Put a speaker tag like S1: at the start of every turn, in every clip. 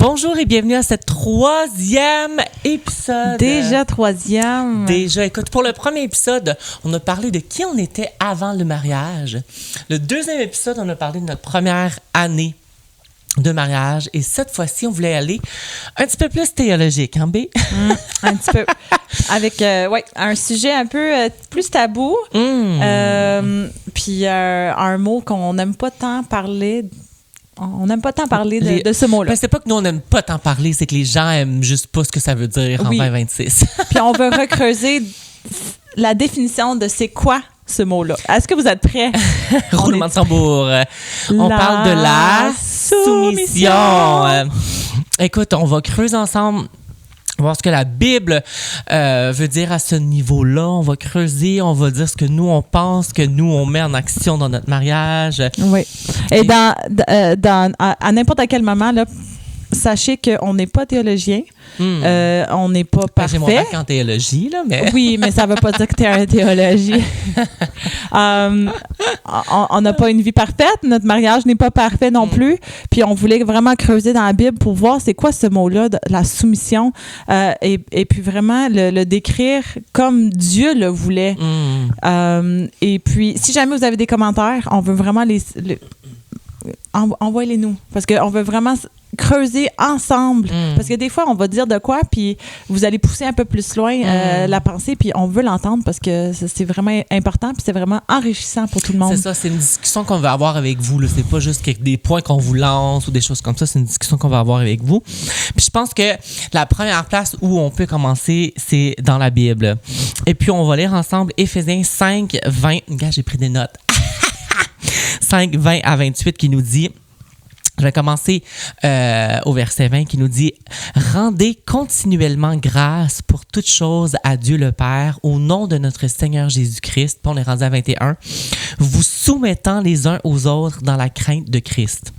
S1: Bonjour et bienvenue à ce 3e épisode.
S2: Déjà 3e.
S1: Déjà, écoute, pour le premier épisode, on a parlé de qui on était avant le mariage. Le 2e épisode, on a parlé de notre première année de mariage. Et cette fois-ci, on voulait aller un petit peu plus théologique, hein, B?
S2: Un petit peu. Avec un sujet un peu plus tabou. Puis un mot qu'on n'aime pas tant parler. On n'aime pas tant parler de ce mot-là.
S1: Ben, c'est pas que nous, on n'aime pas tant parler, c'est que les gens aiment juste pas ce que ça veut dire en 2026.
S2: Puis on veut recreuser la définition de c'est quoi ce mot-là. Est-ce que vous êtes prêts?
S1: Roulement de tambour. On parle de la soumission. Écoute, on va creuser ensemble, voir ce que la Bible veut dire à ce niveau-là. On va creuser, on va dire ce que nous, on pense, que nous, on met en action dans notre mariage.
S2: Oui. Et à n'importe quel moment, là, sachez qu'on n'est pas théologien. On n'est pas parfait.
S1: J'ai mon bac en théologie, là, mais...
S2: Oui, mais ça ne veut pas dire que tu es en théologie. On n'a pas une vie parfaite. Notre mariage n'est pas parfait non plus. Puis on voulait vraiment creuser dans la Bible pour voir c'est quoi ce mot-là, la soumission, et puis vraiment le décrire comme Dieu le voulait. Et puis, si jamais vous avez des commentaires, on veut vraiment envoyez-les-nous. Parce qu'on veut vraiment creuser ensemble. Parce que des fois, on va dire de quoi, puis vous allez pousser un peu plus loin la pensée, puis on veut l'entendre parce que c'est vraiment important, puis c'est vraiment enrichissant pour tout le monde.
S1: C'est ça, c'est une discussion qu'on va avoir avec vous. Là. C'est pas juste des points qu'on vous lance ou des choses comme ça. C'est une discussion qu'on va avoir avec vous. Puis je pense que la première place où on peut commencer, c'est dans la Bible. Et puis, on va lire ensemble Éphésiens 5, 20. Regarde, j'ai pris des notes. 5, 20 à 28 qui nous dit... Je vais commencer au verset 20 qui nous dit « Rendez continuellement grâce pour toutes choses à Dieu le Père au nom de notre Seigneur Jésus-Christ. » Puis on est rendu à 21. « Vous soumettant les uns aux autres dans la crainte de Christ. »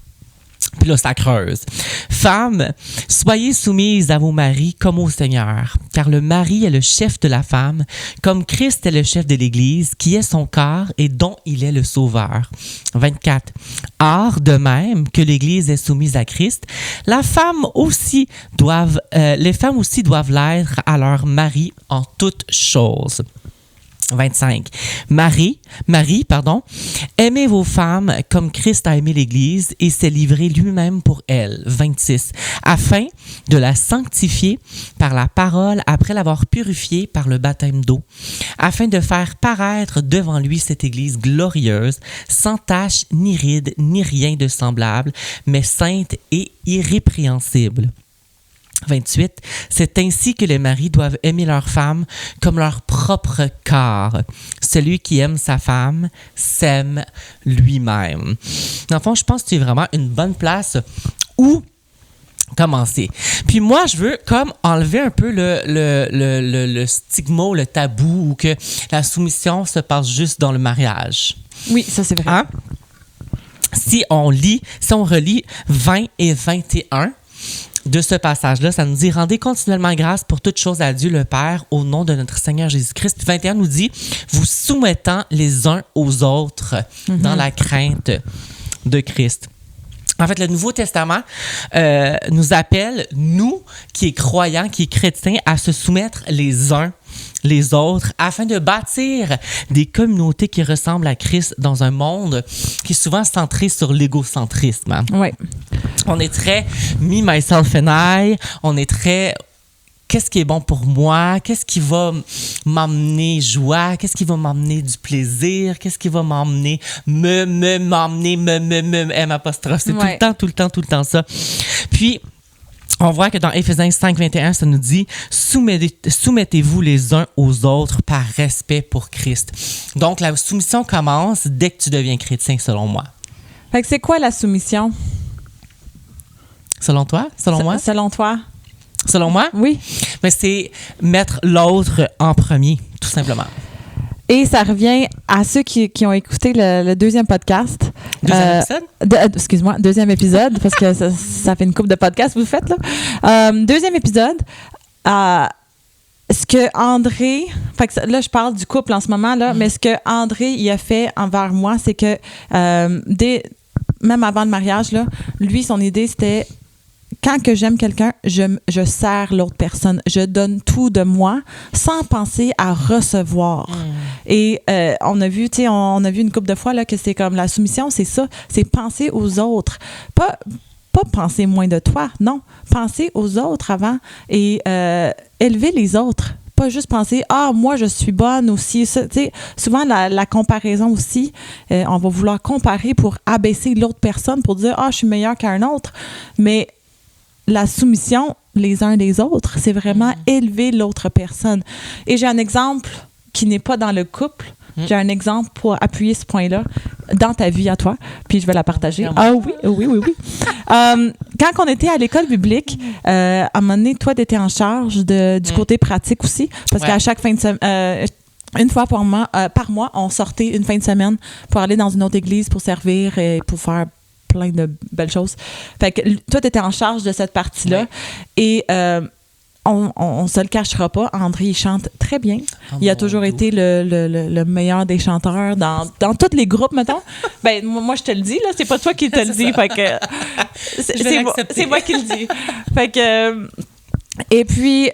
S1: Puis là, ça creuse. « Femmes, soyez soumises à vos maris comme au Seigneur, car le mari est le chef de la femme, comme Christ est le chef de l'Église, qui est son corps et dont il est le sauveur. » 24. « Or, de même que l'Église est soumise à Christ, les femmes aussi doivent l'être à leur mari en toutes choses. » 25. Marie, aimez vos femmes comme Christ a aimé l'Église et s'est livré lui-même pour elle. 26. Afin de la sanctifier par la parole après l'avoir purifiée par le baptême d'eau, afin de faire paraître devant lui cette Église glorieuse, sans tache, ni ride, ni rien de semblable, mais sainte et irrépréhensible. 28. C'est ainsi que les maris doivent aimer leur femme comme leur propre corps. Celui qui aime sa femme s'aime lui-même. Dans le fond, je pense que c'est vraiment une bonne place où commencer. Puis moi, je veux comme enlever un peu le stigma, le tabou, ou que la soumission se passe juste dans le mariage.
S2: Oui, ça c'est vrai.
S1: Hein? Si on relit 20 et 21, de ce passage-là, ça nous dit « Rendez continuellement grâce pour toutes choses à Dieu le Père au nom de notre Seigneur Jésus-Christ. » Puis 21 nous dit « Vous soumettant les uns aux autres dans la crainte de Christ. » En fait, le Nouveau Testament nous appelle, nous, qui est croyants, qui est chrétiens, à se soumettre les uns les autres afin de bâtir des communautés qui ressemblent à Christ dans un monde qui est souvent centré sur l'égocentrisme.
S2: Oui.
S1: On est très me, myself and I. On est très qu'est-ce qui est bon pour moi? Qu'est-ce qui va m'emmener joie? Qu'est-ce qui va m'emmener du plaisir? Qu'est-ce qui va m'emmener m'emmener M apostrophe. C'est tout le temps ça. Puis, on voit que dans Éphésiens 5, 21, ça nous dit « Soumettez-vous les uns aux autres par respect pour Christ. » Donc, la soumission commence dès que tu deviens chrétien, selon moi.
S2: Fait que c'est quoi la soumission?
S1: Selon toi? Selon moi?
S2: Selon toi?
S1: Selon moi?
S2: Oui.
S1: Mais c'est mettre l'autre en premier, tout simplement.
S2: Et ça revient à ceux qui ont écouté le deuxième podcast.
S1: Deuxième épisode?
S2: Excuse-moi, deuxième épisode, parce que ça fait une couple de podcasts que vous faites, là. Deuxième épisode, ce que André... Fait que là, je parle du couple en ce moment, là, mais ce que André il a fait envers moi, c'est que même avant le mariage, là, lui, son idée, c'était quand que j'aime quelqu'un, je sers l'autre personne. Je donne tout de moi sans penser à recevoir. Et on a vu une couple de fois là, que c'est comme la soumission, c'est ça, c'est penser aux autres. Pas penser moins de toi, non. Penser aux autres avant et élever les autres. Pas juste penser, moi, je suis bonne aussi. Ça, souvent, la comparaison aussi, on va vouloir comparer pour abaisser l'autre personne, pour dire, je suis meilleure qu'un autre. Mais la soumission, les uns des autres, c'est vraiment élever l'autre personne. Et j'ai un exemple qui n'est pas dans le couple. J'ai un exemple pour appuyer ce point-là dans ta vie à toi, puis je vais la partager. Oui. Quand on était à l'école biblique, à un moment donné, toi, tu étais en charge du côté pratique aussi, parce qu'à chaque fin de semaine, une fois par mois, on sortait une fin de semaine pour aller dans une autre église pour servir et pour faire plein de belles choses. Fait que toi, tu étais en charge de cette partie-là. Et on se le cachera pas, André, il chante très bien. Il a toujours été le meilleur des chanteurs dans tous les groupes, mettons. Ben, moi, je te le dis, là, c'est pas toi qui te le dis. Fait que c'est moi qui le dis. Fait que et puis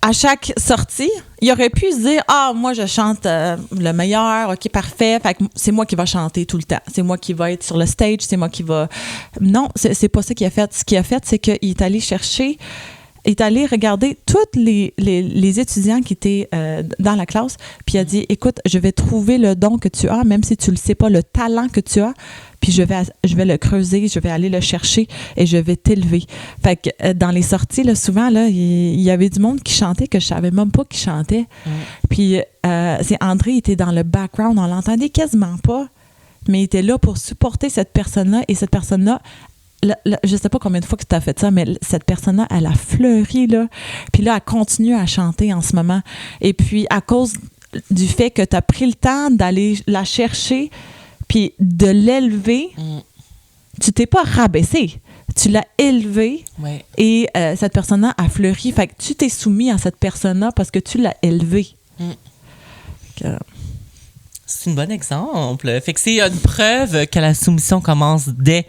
S2: à chaque sortie, il aurait pu se dire, moi, je chante le meilleur, OK, parfait. Fait que c'est moi qui va chanter tout le temps. C'est moi qui va être sur le stage, c'est moi qui va... Non, c'est pas ça qu'il a fait. Ce qu'il a fait, c'est qu'il est allé chercher... est allé regarder tous les étudiants qui étaient dans la classe, puis il a dit, écoute, je vais trouver le don que tu as, même si tu le sais pas, le talent que tu as, puis je vais le creuser, je vais aller le chercher et je vais t'élever. Fait que dans les sorties, là, souvent, là, il y avait du monde qui chantait que je savais même pas qui chantait. Puis c'est André, il était dans le background, on l'entendait quasiment pas, mais il était là pour supporter cette personne-là, et cette personne-là, je sais pas combien de fois que tu as fait ça, mais cette personne-là, elle a fleuri, là. Puis là, elle continue à chanter en ce moment. Et puis, à cause du fait que tu as pris le temps d'aller la chercher puis de l'élever, tu t'es pas rabaissé. Tu l'as élevée et cette personne-là a fleuri. Fait que tu t'es soumis à cette personne-là parce que tu l'as élevée.
S1: C'est un bon exemple. Fait que c'est une preuve que la soumission commence dès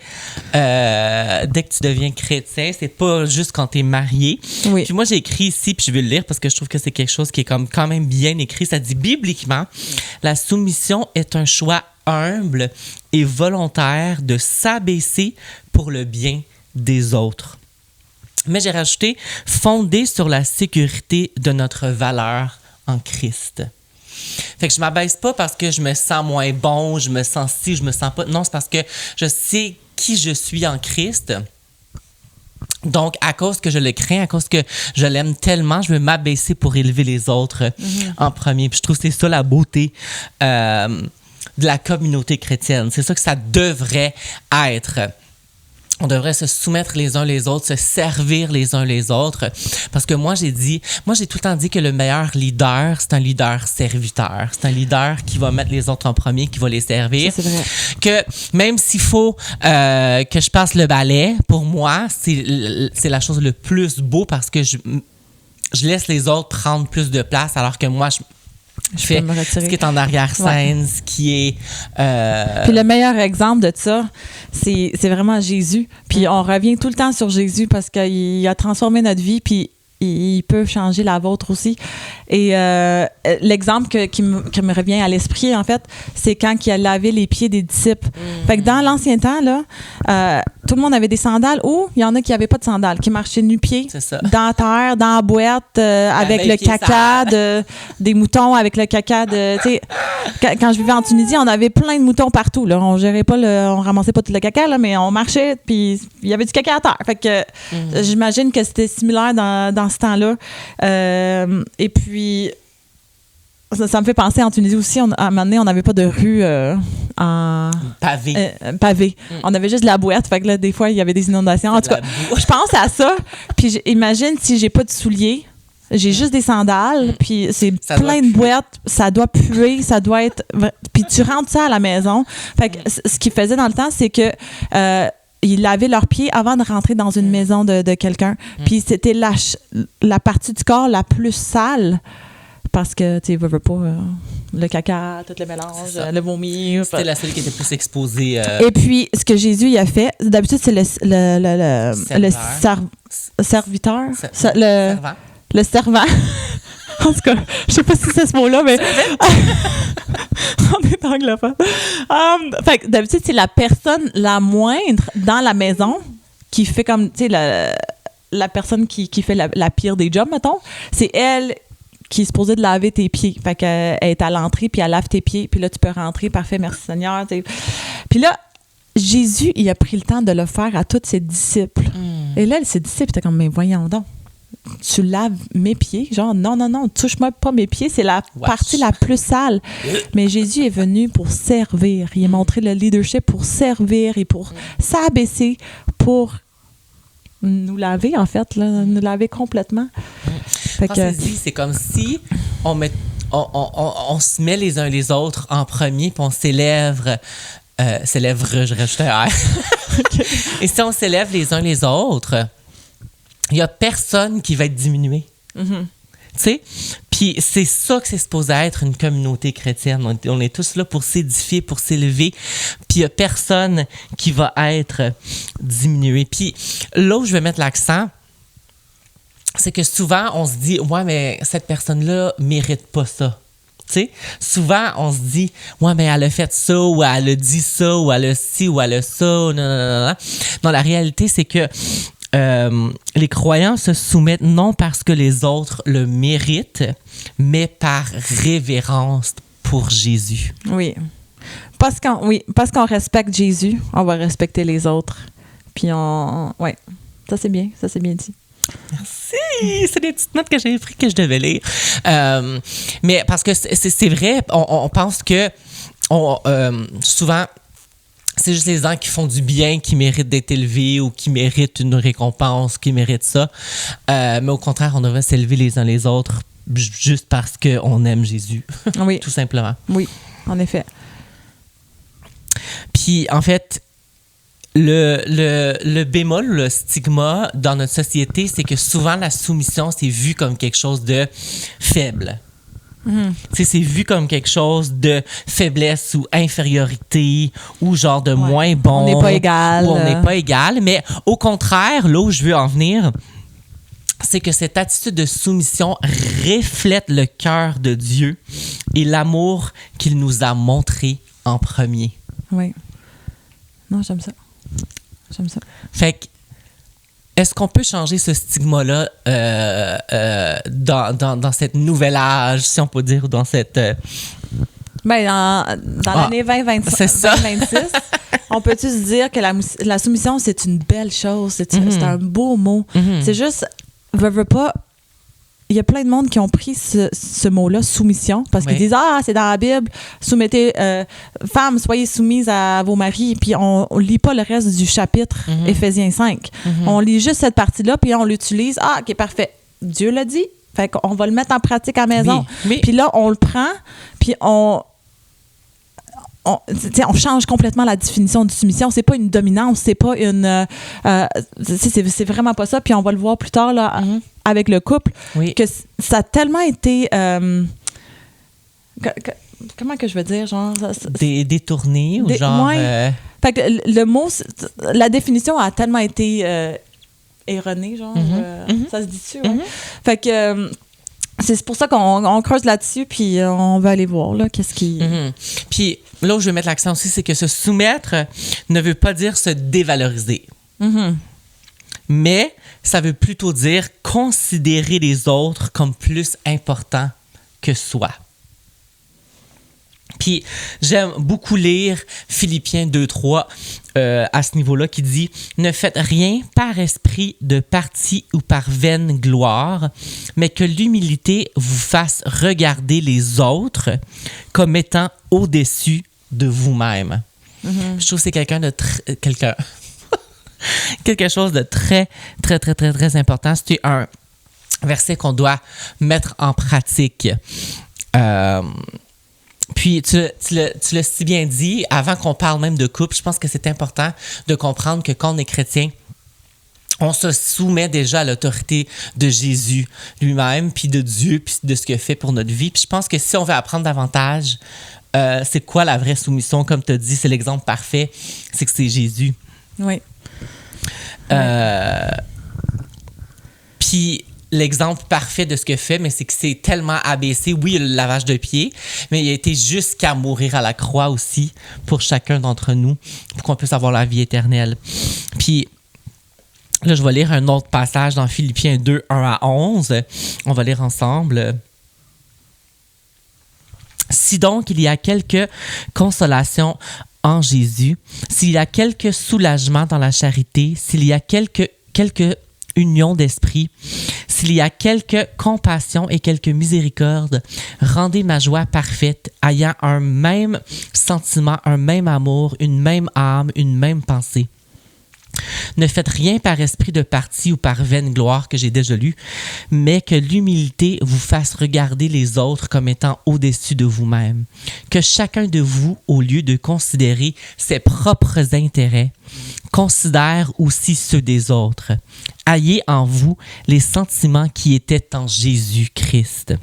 S1: que tu deviens chrétien. C'est pas juste quand t'es marié.
S2: Oui.
S1: Puis moi, j'ai écrit ici, puis je vais le lire parce que je trouve que c'est quelque chose qui est comme quand même bien écrit. Ça dit bibliquement, la soumission est un choix humble et volontaire de s'abaisser pour le bien des autres. Mais j'ai rajouté fondé sur la sécurité de notre valeur en Christ. Fait que je m'abaisse pas parce que je me sens moins bon, je me sens ci, je me sens pas. Non, c'est parce que je sais qui je suis en Christ. Donc, à cause que je le crains, à cause que je l'aime tellement, je veux m'abaisser pour élever les autres en premier. Puis je trouve que c'est ça la beauté de la communauté chrétienne. C'est ça que ça devrait être. On devrait se soumettre les uns les autres, se servir les uns les autres. Parce que moi, j'ai tout le temps dit que le meilleur leader, c'est un leader serviteur. C'est un leader qui va mettre les autres en premier, qui va les servir.
S2: Ça, c'est vrai.
S1: Que même s'il faut que je passe le balai, pour moi, c'est la chose le plus beau parce que je laisse les autres prendre plus de place alors que moi, je fais ce qui est en arrière-scène, ce qui est...
S2: Puis le meilleur exemple de ça, c'est vraiment Jésus. Puis on revient tout le temps sur Jésus parce qu'il a transformé notre vie, puis il peut changer la vôtre aussi. Et l'exemple qui me revient à l'esprit, en fait, c'est quand il a lavé les pieds des disciples. Fait que dans l'ancien temps, là, tout le monde avait des sandales ou il y en a qui n'avaient pas de sandales, qui marchaient nu-pieds, dans la terre, dans la boîte, avec le caca des moutons, avec le caca de... Quand je vivais en Tunisie, on avait plein de moutons partout. Là. On gérait pas on ramassait pas tout le caca, là, mais on marchait, puis il y avait du caca à terre. Fait que j'imagine que c'était similaire dans ce temps-là. Et puis, ça me fait penser en Tunisie aussi, à un moment donné, on n'avait pas de rue en pavé. On avait juste de la boîte. Fait que là, des fois, il y avait des inondations. En tout cas, je pense à ça. Puis imagine si j'ai pas de souliers. J'ai juste des sandales, puis c'est plein de boîtes, ça doit puer, ça doit être... Puis tu rentres ça à la maison. Fait que ce qu'ils faisaient dans le temps, c'est que ils lavaient leurs pieds avant de rentrer dans une maison de quelqu'un. Puis c'était la partie du corps la plus sale, parce que, tu sais, veux pas... le caca, tout le mélange, le vomi.
S1: C'était la seule qui était plus exposée.
S2: Et puis, ce que Jésus il a fait, d'habitude, c'est le serviteur.
S1: Servant.
S2: Le servant. En tout cas, je sais pas si c'est ce mot-là, mais on est anglophone. Fait que d'habitude, c'est la personne la moindre dans la maison qui fait comme, tu sais, la personne qui fait la pire des jobs, mettons. C'est elle qui est supposée de laver tes pieds. Fait qu'elle est à l'entrée, puis elle lave tes pieds, puis là, tu peux rentrer. Parfait, merci Seigneur. T'sais. Puis là, Jésus, il a pris le temps de le faire à tous ses disciples. Et là, ses disciples étaient comme, mais voyons donc. Tu laves mes pieds? Genre, non, touche-moi pas mes pieds, c'est la partie la plus sale. Mais Jésus est venu pour servir. Il a montré le leadership pour servir et pour s'abaisser, pour nous laver, en fait, là, nous laver complètement.
S1: C'est comme si on se met les uns les autres en premier, puis on s'élève, je rajoute un R. Okay. Et si on s'élève les uns les autres, il n'y a personne qui va être diminué. Tu sais? Puis c'est ça que c'est supposé être une communauté chrétienne. On est tous là pour s'édifier, pour s'élever. Puis il n'y a personne qui va être diminué. Puis là où je vais mettre l'accent, c'est que souvent, on se dit « Ouais, mais cette personne-là mérite pas ça. » Tu sais, souvent, on se dit « Ouais, mais elle a fait ça, ou elle a dit ça, ou elle a ci, ou elle a ça. » Non. Non, la réalité, c'est que les croyants se soumettent non parce que les autres le méritent, mais par révérence pour Jésus.
S2: Oui. Parce qu'on respecte Jésus, on va respecter les autres. Puis ouais, ça c'est bien dit.
S1: Merci! C'est des petites notes que j'ai écrites que je devais lire. Mais parce que c'est vrai, on pense que souvent, c'est juste les gens qui font du bien qui méritent d'être élevés ou qui méritent une récompense, qui méritent ça. Mais au contraire, on devrait s'élever les uns les autres juste parce qu'on aime Jésus.
S2: Oui.
S1: Tout simplement.
S2: Oui, en effet.
S1: Puis, en fait, le bémol, le stigma dans notre société, c'est que souvent la soumission, c'est vu comme quelque chose de faible. C'est vu comme quelque chose de faiblesse ou infériorité ou genre de moins bon.
S2: On n'est pas égal.
S1: Ou on n'est pas égal. Mais au contraire, là où je veux en venir, c'est que cette attitude de soumission reflète le cœur de Dieu et l'amour qu'il nous a montré en premier.
S2: Oui. Non, j'aime ça.
S1: Fait que, est-ce qu'on peut changer ce stigma-là dans cette nouvelle âge, si on peut dire, dans cette...
S2: dans l'année 2026, on peut-tu se dire que la soumission, c'est une belle chose, c'est un beau mot. C'est juste, veux pas... Il y a plein de monde qui ont pris ce mot-là, soumission, parce qu'ils disent « Ah, c'est dans la Bible, soumettez, femmes, soyez soumises à vos maris », puis on lit pas le reste du chapitre, Éphésiens 5. On lit juste cette partie-là, puis on l'utilise. « Ah, OK, parfait. Dieu l'a dit, fait qu'on va le mettre en pratique à la maison. » Puis là, on le prend, puis on change complètement la définition de soumission. C'est pas une dominance, c'est pas une... c'est vraiment pas ça. Puis on va le voir plus tard là, avec le couple, que ça a tellement été... comment que je veux dire? Genre,
S1: détourné ou genre...
S2: Fait que le mot, la définition a tellement été erronée, genre. Ça se dit-tu? Ouais? Fait que... c'est pour ça qu'on creuse là-dessus, puis on va aller voir là, qu'est-ce qui...
S1: Puis là où je vais mettre l'accent aussi, c'est que se soumettre ne veut pas dire se dévaloriser. Mais ça veut plutôt dire considérer les autres comme plus importants que soi. Puis j'aime beaucoup lire Philippiens 2.3 à ce niveau-là qui dit « Ne faites rien par esprit de parti ou par vaine gloire, mais que l'humilité vous fasse regarder les autres comme étant au-dessus de vous-même. » Je trouve que c'est quelque chose de très, très, très, très, très important. C'est un verset qu'on doit mettre en pratique. Puis, tu l'as si bien dit, avant qu'on parle même de couple, je pense que c'est important de comprendre que quand on est chrétien, on se soumet déjà à l'autorité de Jésus lui-même, puis de Dieu, puis de ce qu'il fait pour notre vie. Puis je pense que si on veut apprendre davantage, c'est quoi la vraie soumission? Comme tu as dit, c'est l'exemple parfait, c'est que c'est Jésus.
S2: Oui.
S1: Puis l'exemple parfait de ce qu'il fait, mais c'est que c'est tellement abaissé. Oui, il y a le lavage de pieds, mais il a été jusqu'à mourir à la croix aussi pour chacun d'entre nous, pour qu'on puisse avoir la vie éternelle. Puis là, je vais lire un autre passage dans Philippiens 2, 1 à 11. On va lire ensemble. Si donc il y a quelque consolation en Jésus, s'il y a quelque soulagement dans la charité, s'il y a quelque union d'esprit, s'il y a quelque compassion et quelque miséricorde, rendez ma joie parfaite, ayant un même sentiment, un même amour, une même âme, une même pensée. Ne faites rien par esprit de parti ou par vaine gloire que j'ai déjà lu, mais que l'humilité vous fasse regarder les autres comme étant au-dessus de vous-même. Que chacun de vous, au lieu de considérer ses propres intérêts, considère aussi ceux des autres. Ayez en vous les sentiments qui étaient en Jésus-Christ,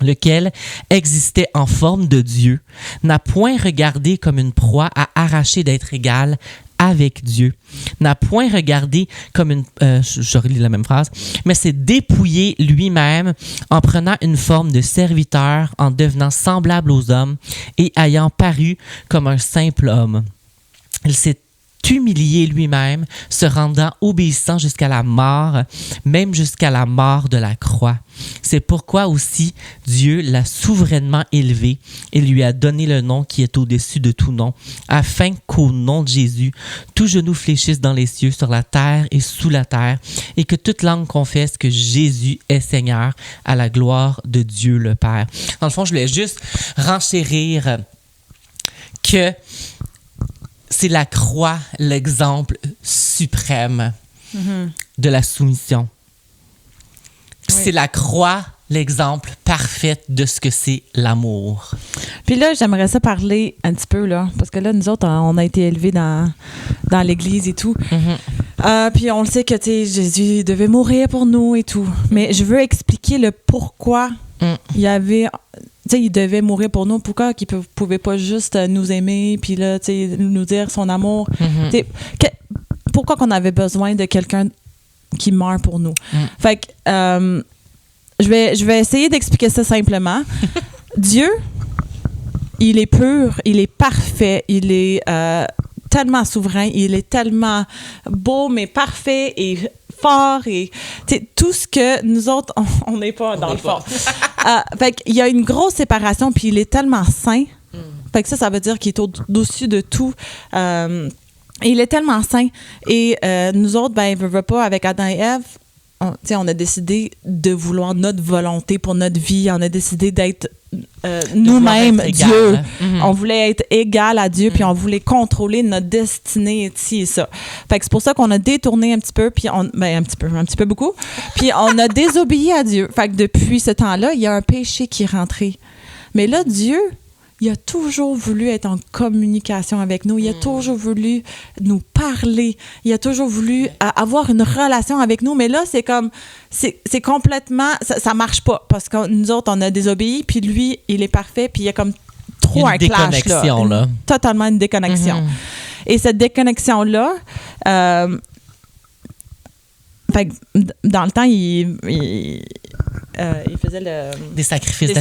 S1: lequel existait en forme de Dieu, n'a point regardé comme une proie à arracher d'être égal avec Dieu, n'a point regardé comme une... je relis la même phrase, mais s'est dépouillé lui-même en prenant une forme de serviteur, en devenant semblable aux hommes et ayant paru comme un simple homme. Il s'est humilié lui-même, se rendant obéissant jusqu'à la mort, même jusqu'à la mort de la croix. C'est pourquoi aussi Dieu l'a souverainement élevé et lui a donné le nom qui est au-dessus de tout nom, afin qu'au nom de Jésus, tout genou fléchisse dans les cieux, sur la terre et sous la terre, et que toute langue confesse que Jésus est Seigneur, à la gloire de Dieu le Père. Dans le fond, je voulais juste renchérir que c'est la croix, l'exemple suprême de la soumission. Oui. C'est la croix, l'exemple parfait de ce que c'est l'amour.
S2: Puis là, j'aimerais ça parler un petit peu, là, parce que là, nous autres, on a été élevés dans l'Église et tout. Puis on le sait que, tu sais, Jésus devait mourir pour nous et tout. Mais je veux expliquer le pourquoi il y avait... Tu sais, il devait mourir pour nous. Pourquoi qu'il ne pouvait pas juste nous aimer puis là, tu sais, nous dire son amour? Pourquoi qu'on avait besoin de quelqu'un qui meurt pour nous? Fait que je vais essayer d'expliquer ça simplement. Dieu, il est pur, il est parfait, il est tellement souverain, il est tellement beau, mais parfait et fort et tout ce que nous autres, on n'est pas dans le fond. Fait qu'il y a une grosse séparation, puis il est tellement saint. Fait que ça veut dire qu'il est au-dessus de tout. Il est tellement saint. Et nous autres, ben, veut pas, avec Adam et Ève, on a décidé de vouloir notre volonté pour notre vie. On a décidé d'être nous-mêmes Dieu. On voulait être égal à Dieu, puis on voulait contrôler notre destinée et ci et ça. Fait que c'est pour ça qu'on a détourné un petit peu, puis un petit peu beaucoup, puis on a désobéi à Dieu. Fait que depuis ce temps-là, il y a un péché qui est rentré. Mais là, Dieu, il a toujours voulu être en communication avec nous. Il a toujours voulu nous parler. Il a toujours voulu avoir une relation avec nous. Mais là, c'est comme... C'est complètement... Ça marche pas. Parce que nous autres, on a désobéi. Puis lui, il est parfait. Puis il y a comme trop un clash. Là. Totalement une déconnexion. Et cette déconnexion-là... fait que dans le temps, il faisait
S1: des sacrifices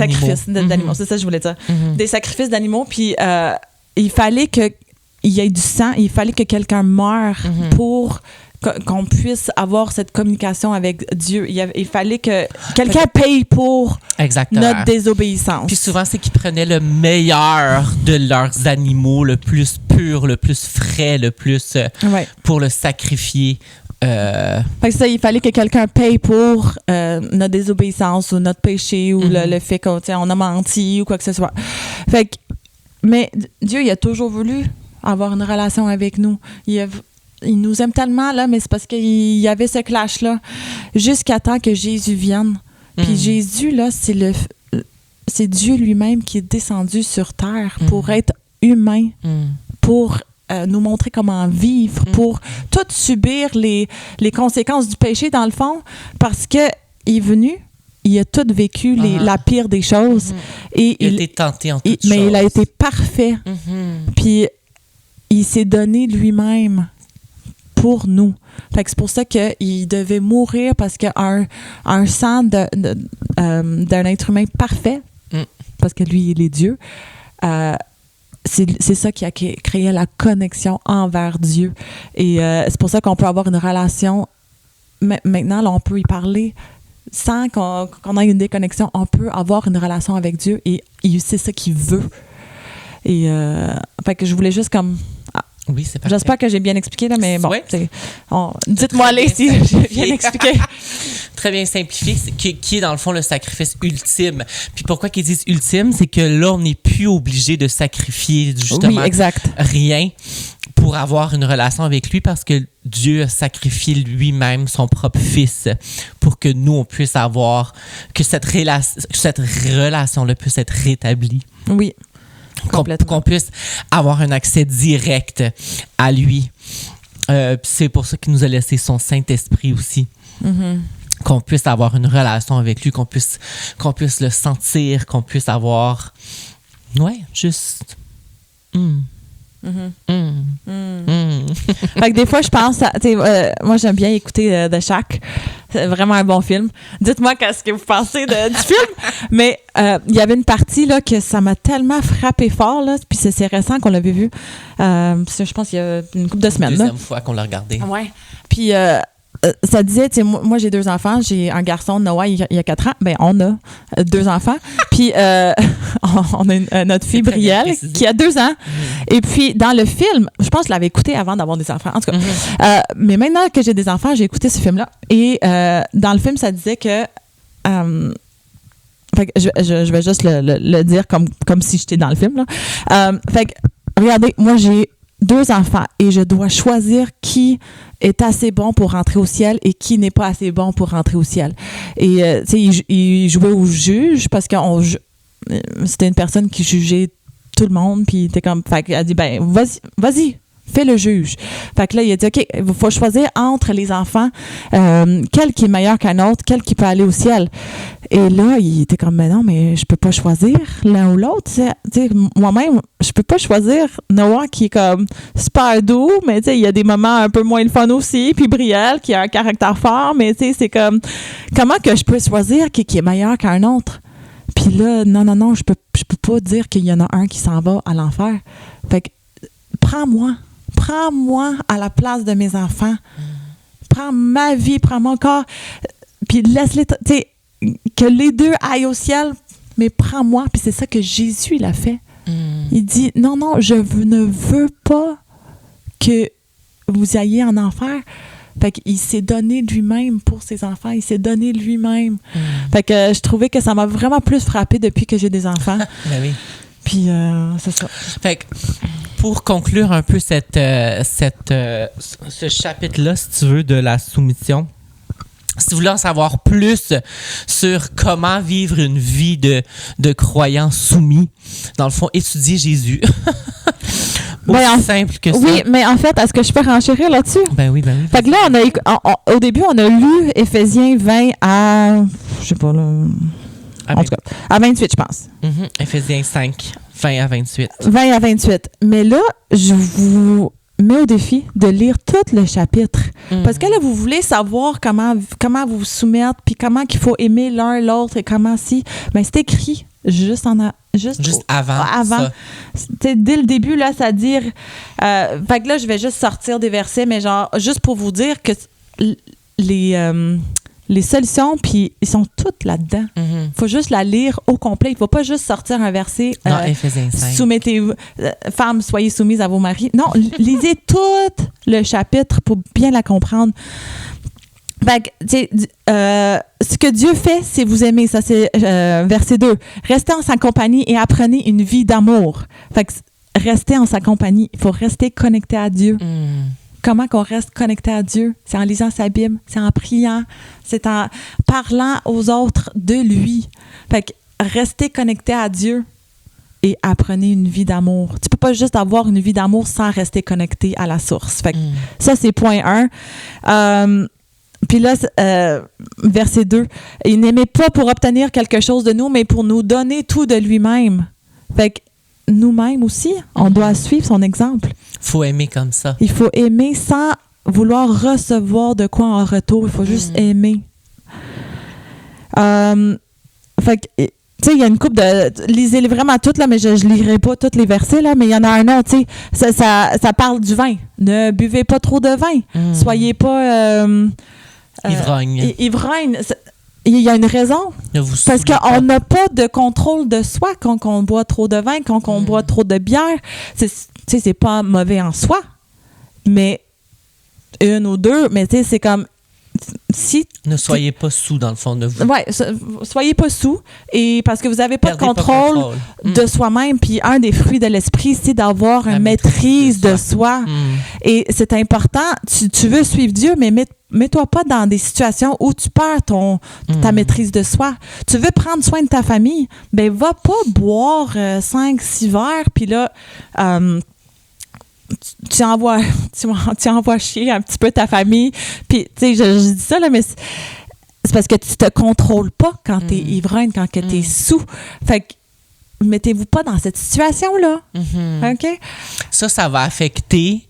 S1: d'animaux.
S2: C'est ça que je voulais dire. Des sacrifices d'animaux. Puis il fallait qu'il y ait du sang. Il fallait que quelqu'un meure pour qu'on puisse avoir cette communication avec Dieu. Il fallait que quelqu'un paye pour notre désobéissance.
S1: Puis souvent, c'est qu'ils prenaient le meilleur de leurs animaux, le plus pur, le plus frais, le plus pour le sacrifier.
S2: Fait que ça, il fallait que quelqu'un paye pour notre désobéissance ou notre péché ou le fait qu'on a menti ou quoi que ce soit. Fait que, mais Dieu, il a toujours voulu avoir une relation avec nous. Il nous aime tellement, là, mais c'est parce qu'il y avait ce clash-là jusqu'à temps que Jésus vienne. Puis Jésus, là, c'est Dieu lui-même qui est descendu sur terre pour être humain, pour nous montrer comment vivre, pour tout subir les conséquences du péché, dans le fond, parce que il est venu, il a tout vécu, la pire des choses. Et
S1: il a été tenté en toutes choses.
S2: Mais il a été parfait. Puis il s'est donné lui-même pour nous. Fait que c'est pour ça qu'il devait mourir, parce qu'un sang d'un être humain parfait, parce que lui, il est Dieu, c'est ça qui a créé la connexion envers Dieu. Et c'est pour ça qu'on peut avoir une relation. Maintenant, là, on peut y parler sans qu'on ait une déconnexion. On peut avoir une relation avec Dieu, et c'est ça qu'il veut. Et fait que je voulais juste comme...
S1: Oui, c'est parfait.
S2: J'espère que j'ai bien expliqué, là, mais bon.
S1: Ouais.
S2: Dites-moi les si j'ai bien expliqué.
S1: Très bien simplifié, qui est dans le fond le sacrifice ultime. Puis pourquoi qu'ils disent ultime, c'est que là, on n'est plus obligé de sacrifier justement rien pour avoir une relation avec lui, parce que Dieu a sacrifié lui-même son propre fils pour que nous, on puisse avoir, que cette relation-là puisse être rétablie.
S2: Oui.
S1: Qu'on puisse avoir un accès direct à lui. C'est pour ça qu'il nous a laissé son Saint-Esprit aussi. Qu'on puisse avoir une relation avec lui, qu'on puisse le sentir, qu'on puisse avoir... Ouais, juste...
S2: Fait que des fois, je pense... moi, j'aime bien écouter The Shack. C'est vraiment un bon film. Dites-moi qu'est-ce que vous pensez du film. Mais il y avait une partie là, que ça m'a tellement frappé fort. Là, puis c'est récent qu'on l'avait vu. Je pense qu'il y a une couple de semaines.
S1: Deuxième fois qu'on l'a regardé.
S2: Ouais. Puis... ça disait, tu sais, moi j'ai 2 enfants, j'ai un garçon, Noah, il y a 4 ans, ben on a 2 enfants, puis on a notre fille Brielle qui a 2 ans, et puis dans le film, je pense que je l'avais écouté avant d'avoir des enfants, en tout cas, mais maintenant que j'ai des enfants, j'ai écouté ce film-là, et dans le film, ça disait que, fait que je vais juste le dire comme si j'étais dans le film, là. Fait que, regardez, moi j'ai 2 enfants et je dois choisir qui est assez bon pour rentrer au ciel et qui n'est pas assez bon pour rentrer au ciel. Et, tu sais, il jouait au juge parce que c'était une personne qui jugeait tout le monde. Puis, elle a dit, ben, vas-y, fais le juge. Fait que là, il a dit, OK, il faut choisir entre les enfants quel qui est meilleur qu'un autre, quel qui peut aller au ciel. Et là, il était comme, mais non, mais je peux pas choisir l'un ou l'autre. Tu sais, moi-même, je peux pas choisir Noah qui est comme super doux, mais tu sais, il y a des moments un peu moins le fun aussi. Puis Brielle qui a un caractère fort, mais tu sais, c'est comme, comment que je peux choisir qui est meilleur qu'un autre? Puis là, non, je peux pas dire qu'il y en a un qui s'en va à l'enfer. Fait que, prends-moi à la place de mes enfants. Prends ma vie, prends mon corps, puis laisse-les, tu sais, que les deux aillent au ciel, mais prends-moi. Puis c'est ça que Jésus, il a fait. Il dit, non, je ne veux pas que vous ayez en enfer. Fait qu'il s'est donné lui-même pour ses enfants. Il s'est donné lui-même. Fait que je trouvais que ça m'a vraiment plus frappé depuis que j'ai des enfants.
S1: Ben oui.
S2: Puis c'est ça.
S1: Fait que pour conclure un peu ce chapitre-là, si tu veux, de la soumission, si vous voulez en savoir plus sur comment vivre une vie de croyant soumis, dans le fond, étudiez Jésus. Aussi simple que ça.
S2: Oui, mais en fait, est-ce que je peux renchérir là-dessus?
S1: Ben oui.
S2: Fait que là, au début, on a lu Éphésiens 20 à... Je sais pas, là... En tout cas, à 28, je pense.
S1: Éphésiens 5, 20 à 28.
S2: 20 à 28. Mais là, je vous mets au défi de lire tout le chapitre. Parce que là, vous voulez savoir comment vous soumettre, puis comment qu'il faut aimer l'un l'autre, et comment si... Ben, c'est écrit juste avant. Ça. Dès le début, là, ça dit... fait que là, je vais juste sortir des versets, mais genre, juste pour vous dire que les solutions, puis ils sont toutes là-dedans. Il faut juste la lire au complet. Il ne faut pas juste sortir un verset.
S1: Éphésiens 5.
S2: Soumettez-vous, femmes, soyez soumises à vos maris. Non, lisez tout le chapitre pour bien la comprendre. Fait que, ce que Dieu fait, c'est vous aimer. Ça, c'est verset 2. Restez en sa compagnie et apprenez une vie d'amour. Fait que, restez en sa compagnie. Il faut rester connecté à Dieu. Comment qu'on reste connecté à Dieu? C'est en lisant sa Bible, c'est en priant, c'est en parlant aux autres de lui. Fait que rester connecté à Dieu, et apprenez une vie d'amour. Tu peux pas juste avoir une vie d'amour sans rester connecté à la source. Fait que ça, c'est point 1. Puis là, verset 2, « Il n'aimait pas pour obtenir quelque chose de nous, mais pour nous donner tout de lui-même. » Fait que nous-mêmes aussi, on doit suivre son exemple.
S1: Faut aimer comme ça.
S2: Il faut aimer sans vouloir recevoir de quoi en retour. Il faut juste aimer. Fait que, tu sais, il y a une couple de... Lisez-les vraiment toutes, là, mais je ne lirai pas tous les versets, là, mais il y en a un autre, tu sais. Ça parle du vin. Ne buvez pas trop de vin. Soyez pas...
S1: Ivrogne.
S2: Ivrogne. Il y a une raison. Parce qu'on n'a pas de contrôle de soi quand on boit trop de vin, quand on boit trop de bière. C'est pas mauvais en soi, mais une ou deux, mais tu sais, c'est comme...
S1: Ne soyez pas sous, dans le fond de vous.
S2: Oui, soyez pas sous, et parce que vous n'avez pas de contrôle de soi-même. Puis un des fruits de l'esprit, c'est d'avoir une maîtrise de soi. Et c'est important. Tu veux suivre Dieu, mais mets-toi pas dans des situations où tu perds ta maîtrise de soi. Tu veux prendre soin de ta famille, ben va pas boire 5-6 verres, puis là... tu envoies chier un petit peu ta famille. Puis, tu sais, je dis ça, là, mais c'est parce que tu te contrôles pas quand t'es ivrogne, quand t'es sous. Fait que, mettez-vous pas dans cette situation-là. OK?
S1: Ça va affecter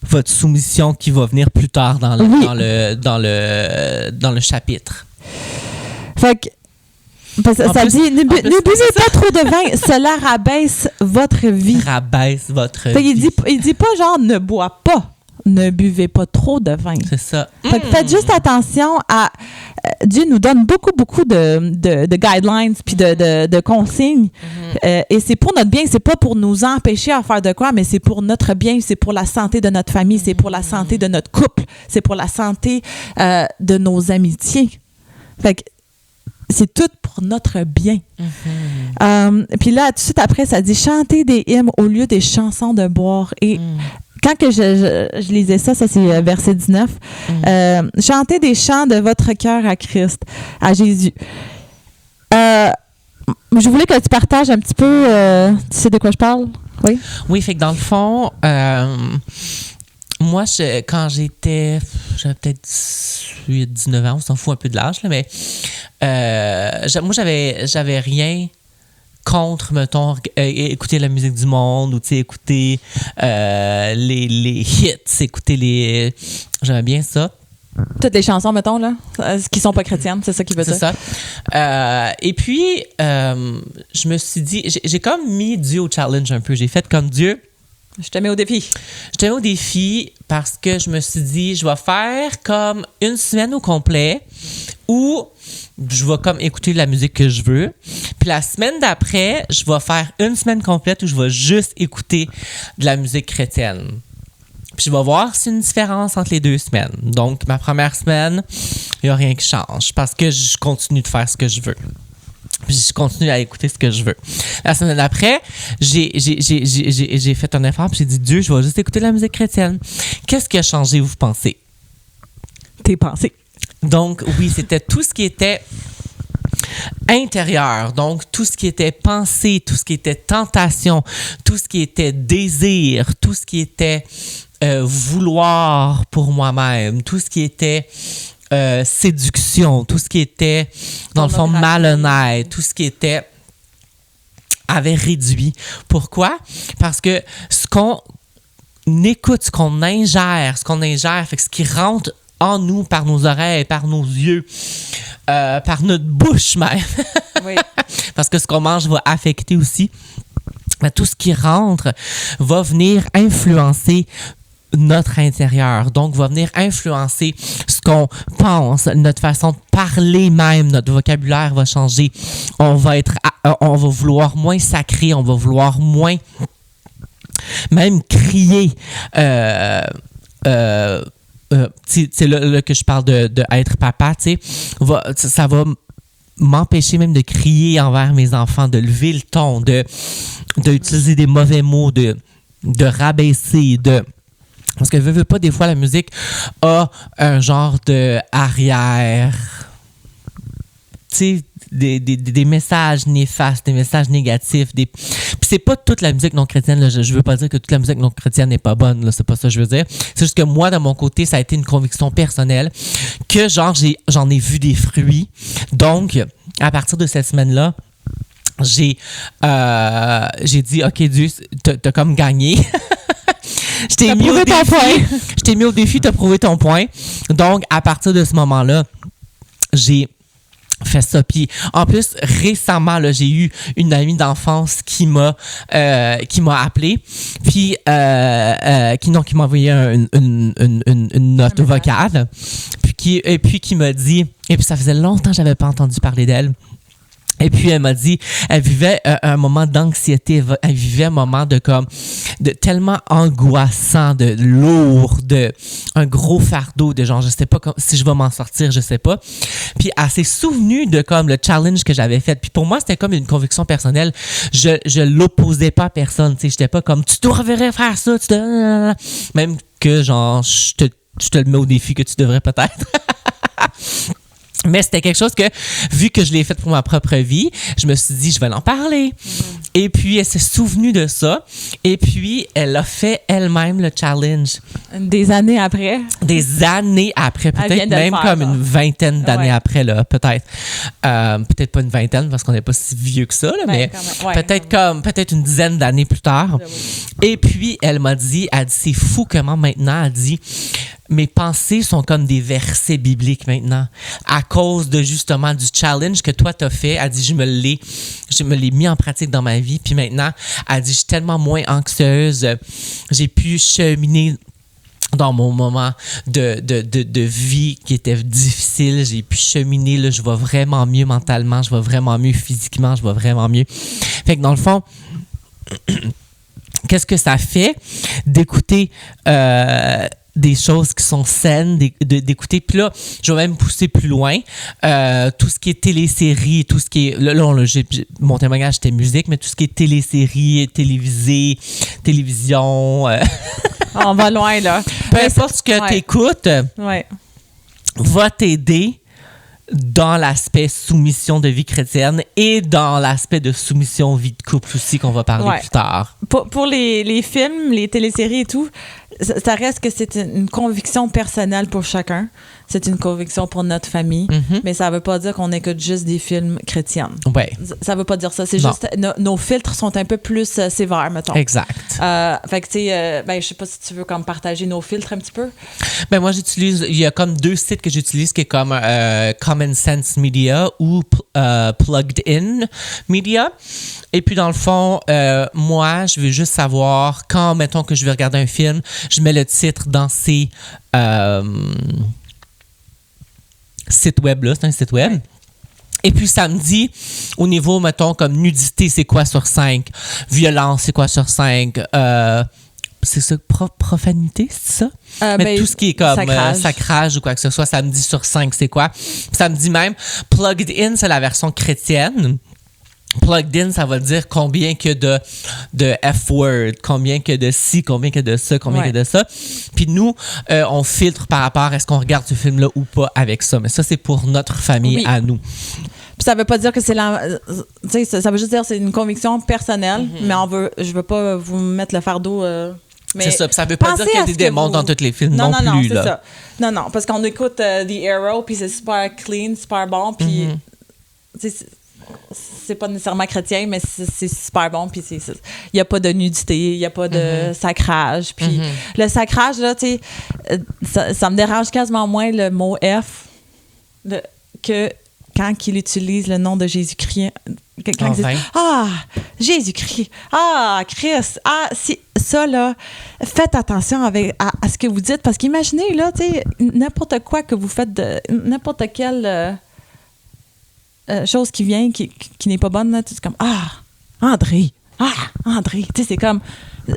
S1: votre soumission qui va venir plus tard dans le chapitre.
S2: Fait que, parce que ça dit, ne buvez pas trop de vin, cela rabaisse votre vie.
S1: Rabaisse votre vie.
S2: Il dit pas genre ne bois pas, ne buvez pas trop de vin.
S1: C'est ça.
S2: Fait que faites juste attention à... Dieu nous donne beaucoup de guidelines puis de consignes. Et c'est pour notre bien, c'est pas pour nous empêcher à faire de quoi, mais c'est pour notre bien, c'est pour la santé de notre famille, c'est pour la santé de notre couple, c'est pour la santé de nos amitiés. Fait que c'est tout pour notre bien. Puis là, tout de suite après, ça dit « Chantez des hymnes au lieu des chansons de boire. » Et quand que je lisais ça c'est verset 19. Chantez des chants de votre cœur à Christ, à Jésus. Je voulais que tu partages un petit peu, tu sais de quoi je parle? Oui?
S1: Oui, fait que dans le fond... moi, quand j'avais peut-être 18, 19 ans, on s'en fout un peu de l'âge, là, mais moi, j'avais rien contre, mettons, écouter la musique du monde ou, tu sais, écouter les hits, j'aimais bien ça.
S2: Toutes les chansons, mettons, là, qui sont pas chrétiennes, c'est ça qui veut dire.
S1: C'est ça. Et puis, je me suis dit, j'ai comme mis Dieu au challenge un peu. J'ai fait comme Dieu.
S2: Je te mets au défi.
S1: Je te mets au défi parce que je me suis dit, je vais faire comme une semaine au complet où je vais comme écouter la musique que je veux. Puis la semaine d'après, je vais faire une semaine complète où je vais juste écouter de la musique chrétienne. Puis je vais voir s'il y a une différence entre les 2 semaines. Donc, ma première semaine, il n'y a rien qui change parce que je continue de faire ce que je veux. Puis je continue à écouter ce que je veux. La semaine d'après, j'ai fait un effort puis j'ai dit, Dieu, je vais juste écouter la musique chrétienne. Qu'est-ce qui a changé, vous pensez?
S2: Tes pensées.
S1: Donc, oui, c'était tout ce qui était intérieur. Donc, tout ce qui était pensée, tout ce qui était tentation, tout ce qui était désir, tout ce qui était vouloir pour moi-même, tout ce qui était... séduction, tout ce qui était, dans le fond, malhonnête, tout ce qui était avait réduit. Pourquoi? Parce que ce qu'on écoute, ce qu'on ingère, fait que ce qui rentre en nous par nos oreilles, par nos yeux, par notre bouche même, oui. Parce que ce qu'on mange va affecter aussi, mais tout ce qui rentre va venir influencer notre intérieur, donc va venir influencer ce qu'on pense, notre façon de parler même, notre vocabulaire va changer. On va vouloir moins sacrer, on va vouloir moins même crier. C'est là que je parle de être papa, tu sais, ça va m'empêcher même de crier envers mes enfants, de lever le ton, d'utiliser des mauvais mots, de rabaisser, parce que veux pas, des fois, la musique a un genre de arrière. Tu sais, des messages néfastes, des messages négatifs. c'est pas toute la musique non chrétienne, là, je veux pas dire que toute la musique non chrétienne n'est pas bonne, là, c'est pas ça que je veux dire. C'est juste que moi, de mon côté, ça a été une conviction personnelle que, genre, j'en ai vu des fruits. Donc, à partir de cette semaine-là, j'ai dit, OK, Dieu, t'as comme gagné. Je t'ai mis au défi. Je t'ai mis au défi, t'as prouvé ton point. Donc, à partir de ce moment-là, j'ai fait ça. Puis, en plus, récemment, là, j'ai eu une amie d'enfance qui m'a appelé, puis qui m'a envoyé une note vocale, puis qui m'a dit, et puis ça faisait longtemps que j'avais pas entendu parler d'elle. Et puis, elle m'a dit, elle vivait un moment d'anxiété, elle vivait un moment de tellement angoissant, de lourd, un gros fardeau de genre, je sais pas si je vais m'en sortir, je sais pas. Puis, elle s'est souvenue de comme le challenge que j'avais fait. Puis, pour moi, c'était comme une conviction personnelle. Je l'opposais pas à personne, tu sais. J'étais pas comme, tu devrais faire ça, même que genre, je te le mets au défi que tu devrais peut-être. Mais c'était quelque chose que, vu que je l'ai fait pour ma propre vie, je me suis dit, je vais en parler. Et puis, elle s'est souvenue de ça. Et puis, elle a fait elle-même le challenge.
S2: Des années après.
S1: Des années après. Peut-être même comme une vingtaine d'années après, là, peut-être. Peut-être pas une vingtaine, parce qu'on n'est pas si vieux que ça, là, mais peut-être une dizaine d'années plus tard. Et puis, elle m'a dit, c'est fou comment maintenant, elle dit, mes pensées sont comme des versets bibliques maintenant. À cause de justement du challenge que toi t'as fait, elle dit, je me l'ai mis en pratique dans ma vie. Puis maintenant, elle dit, je suis tellement moins anxieuse. J'ai pu cheminer dans mon moment de vie qui était difficile. J'ai pu cheminer, là, je vais vraiment mieux mentalement, je vais vraiment mieux physiquement, je vais vraiment mieux. Fait que dans le fond, qu'est-ce que ça fait d'écouter des choses qui sont saines, d'écouter. Puis là, je vais même pousser plus loin. Tout ce qui est télésérie, tout ce qui est... Là, mon témoignage, c'était musique, mais tout ce qui est télésérie, télévision...
S2: On va loin, là.
S1: Peu importe ce que tu écoutes, va t'aider dans l'aspect soumission de vie chrétienne et dans l'aspect de soumission vie de couple aussi qu'on va parler plus tard.
S2: Pour les films, les téléséries et tout, ça reste que c'est une conviction personnelle pour chacun. C'est une conviction pour notre famille, mais ça ne veut pas dire qu'on écoute juste des films chrétiens.
S1: Ouais.
S2: Ça ne veut pas dire ça. C'est juste nos filtres sont un peu plus sévères, mettons.
S1: Exact.
S2: Fait que, tu sais, je sais pas si tu veux comme partager nos filtres un petit peu.
S1: Ben moi, il y a comme 2 sites que j'utilise qui est comme Common Sense Media ou Plugged In Media. Et puis, dans le fond, moi, je veux juste savoir quand, mettons que je vais regarder un film, je mets le titre dans ces sites web-là. C'est un site web. Et puis, ça me dit, au niveau, mettons, comme nudité, c'est quoi sur 5? Violence, c'est quoi sur 5? C'est ça, profanité, c'est ça? Mais tout ce qui est comme sacrage ou quoi que ce soit, ça me dit sur 5, c'est quoi? Ça me dit même, plugged in, c'est la version chrétienne. Plugged in, ça va dire combien que de F-word, combien que de ci, combien que de ça, combien que de ça. Puis nous, on filtre par rapport à est-ce qu'on regarde ce film-là ou pas avec ça. Mais ça, c'est pour notre famille à nous.
S2: Puis ça veut pas dire que c'est ça veut juste dire que c'est une conviction personnelle, mais je veux pas vous mettre le fardeau... Mais
S1: c'est ça, ça veut pas dire qu'il y a des démons dans tous les films non plus.
S2: Non, c'est
S1: là.
S2: ça. Non, parce qu'on écoute The Arrow, puis c'est super clean, super bon, puis c'est pas nécessairement chrétien, mais c'est super bon, puis il n'y a pas de nudité, il n'y a pas de sacrage. Puis le sacrage, là, tu sais, ça me dérange quasiment moins le mot F que quand il utilise le nom de Jésus-Christ. Quand il dit « Ah, Jésus-Christ! Ah, Christ! Ah, si, ça, là, faites attention à ce que vous dites, parce qu'imaginez, là, tu sais, n'importe quoi que vous faites, n'importe quelle chose qui vient, qui n'est pas bonne, là, c'est comme « Ah, André! Ah, André! » Tu sais, c'est comme,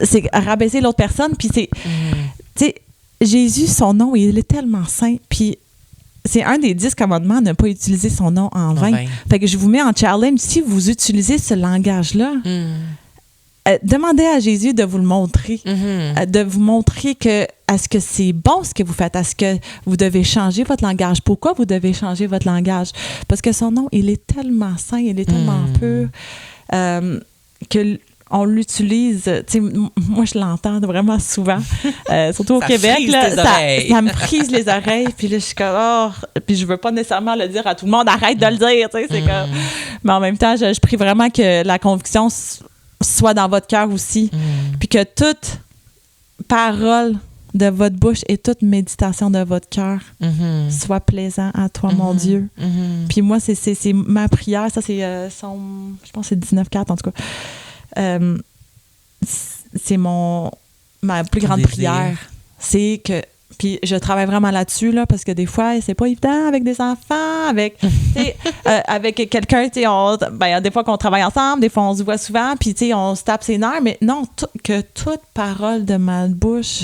S2: c'est rabaisser l'autre personne, puis c'est, tu sais, Jésus, son nom, il est tellement saint, puis c'est un des 10 commandements, ne pas utiliser son nom en vain. Fait que je vous mets en challenge. Si vous utilisez ce langage-là, demandez à Jésus de vous le montrer. De vous montrer est-ce que c'est bon ce que vous faites? Est-ce que vous devez changer votre langage? Pourquoi vous devez changer votre langage? Parce que son nom, il est tellement saint, il est tellement pur que on l'utilise, tu sais, moi je l'entends vraiment souvent, surtout au
S1: Ça
S2: Québec,
S1: frise
S2: là,
S1: tes oreilles.
S2: ça me frise les oreilles, puis là je suis comme, oh, puis je veux pas nécessairement le dire à tout le monde, arrête de le dire, tu sais, c'est comme, mais en même temps, je prie vraiment que la conviction soit dans votre cœur aussi, puis que toute parole de votre bouche et toute méditation de votre cœur soit plaisant à toi, mon Dieu. Puis moi, c'est ma prière. Ça, c'est je pense que c'est 19-4, en tout cas. C'est ma plus grande prière. C'est que... Puis je travaille vraiment là-dessus, là, parce que des fois, c'est pas évident avec des enfants, avec quelqu'un, tu sais, des fois qu'on travaille ensemble, des fois on se voit souvent, puis tu sais, on se tape ses nerfs, mais non, que toute parole de ma bouche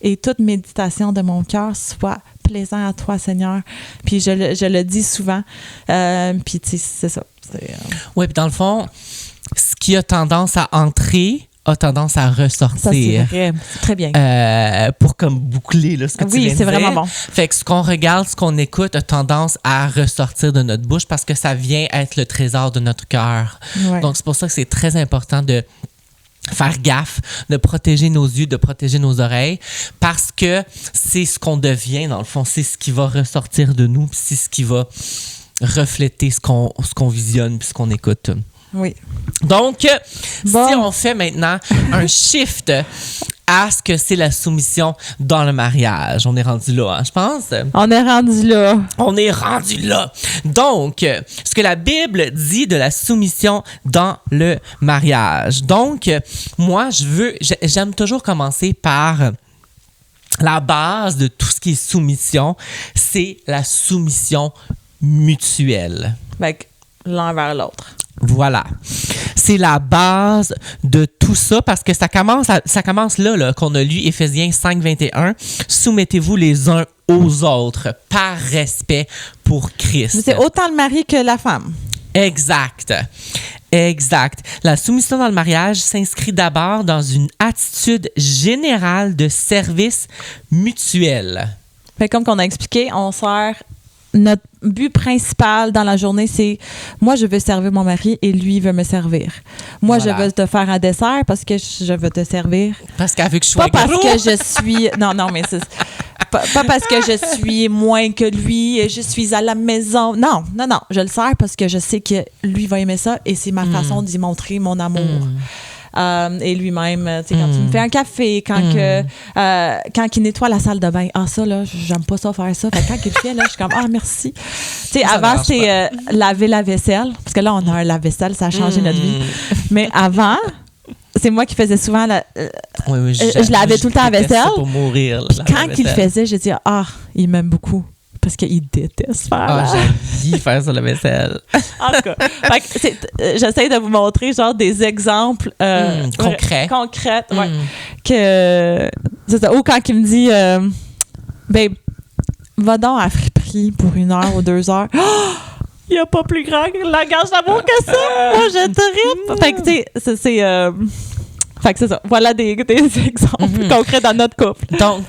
S2: et toute méditation de mon cœur soit plaisant à toi, Seigneur. Puis je le dis souvent, puis tu sais, c'est ça.
S1: Oui, puis dans le fond, ce qui a tendance à entrer a tendance à ressortir.
S2: Ça, c'est vrai. C'est très bien.
S1: Pour comme boucler là, ce que tu viens de dire.
S2: Oui, c'est vraiment bon.
S1: Fait que ce qu'on regarde, ce qu'on écoute a tendance à ressortir de notre bouche parce que ça vient être le trésor de notre cœur.
S2: Ouais.
S1: Donc, c'est pour ça que c'est très important de faire gaffe, de protéger nos yeux, de protéger nos oreilles, parce que c'est ce qu'on devient, dans le fond. C'est ce qui va ressortir de nous, puis c'est ce qui va refléter ce qu'on visionne puis ce qu'on écoute.
S2: Oui.
S1: Donc, si on fait maintenant un shift à ce que c'est la soumission dans le mariage, on est rendu là, hein, je pense.
S2: On est rendu là.
S1: On est rendu là. Donc, ce que la Bible dit de la soumission dans le mariage. Donc, moi, j'aime toujours commencer par la base de tout ce qui est soumission, c'est la soumission mutuelle.
S2: Fait que l'un vers l'autre.
S1: Voilà. C'est la base de tout ça parce que ça commence là qu'on a lu Éphésiens 5:21. Soumettez-vous les uns aux autres par respect pour Christ.
S2: Mais c'est autant le mari que la femme.
S1: Exact. La soumission dans le mariage s'inscrit d'abord dans une attitude générale de service mutuel.
S2: Fait comme qu'on a expliqué, on sert... Notre but principal dans la journée, c'est moi, je veux servir mon mari et lui veut me servir. Moi,
S1: voilà.
S2: Je veux te faire un dessert parce que je veux te servir.
S1: Parce qu'avec que je sois
S2: pas
S1: gros.
S2: Parce que je suis... Non, mais c'est... Pas parce que je suis moins que lui et je suis à la maison. Non. Je le sers parce que je sais que lui va aimer ça et c'est ma façon d'y montrer mon amour. Et lui-même, tu sais, quand tu me fais un café, quand il nettoie la salle de bain, ça, là, j'aime pas ça faire ça. Fait que quand il le fait, là, je suis comme, merci. Tu sais, avant, c'était laver la vaisselle, parce que là, on a un lave-vaisselle, ça a changé notre vie. Mais avant, c'est moi qui faisais souvent
S1: oui,
S2: je lavais tout le temps la vaisselle.
S1: Pour mourir.
S2: Puis quand il le faisait, j'ai dit, il m'aime beaucoup. Parce qu'il déteste faire.
S1: J'ai faire sur la vaisselle.
S2: En tout cas, j'essaie de vous montrer genre des exemples concrets, ouais, que c'est ça. Ou quand il me dit, va donc à friperie pour 1 heure ou 2 heures. Il n'y a pas plus grand langage d'amour que ça. Moi, je te rip. Fait que tu sais, fait que c'est ça. Voilà des exemples concrets dans notre couple.
S1: Donc,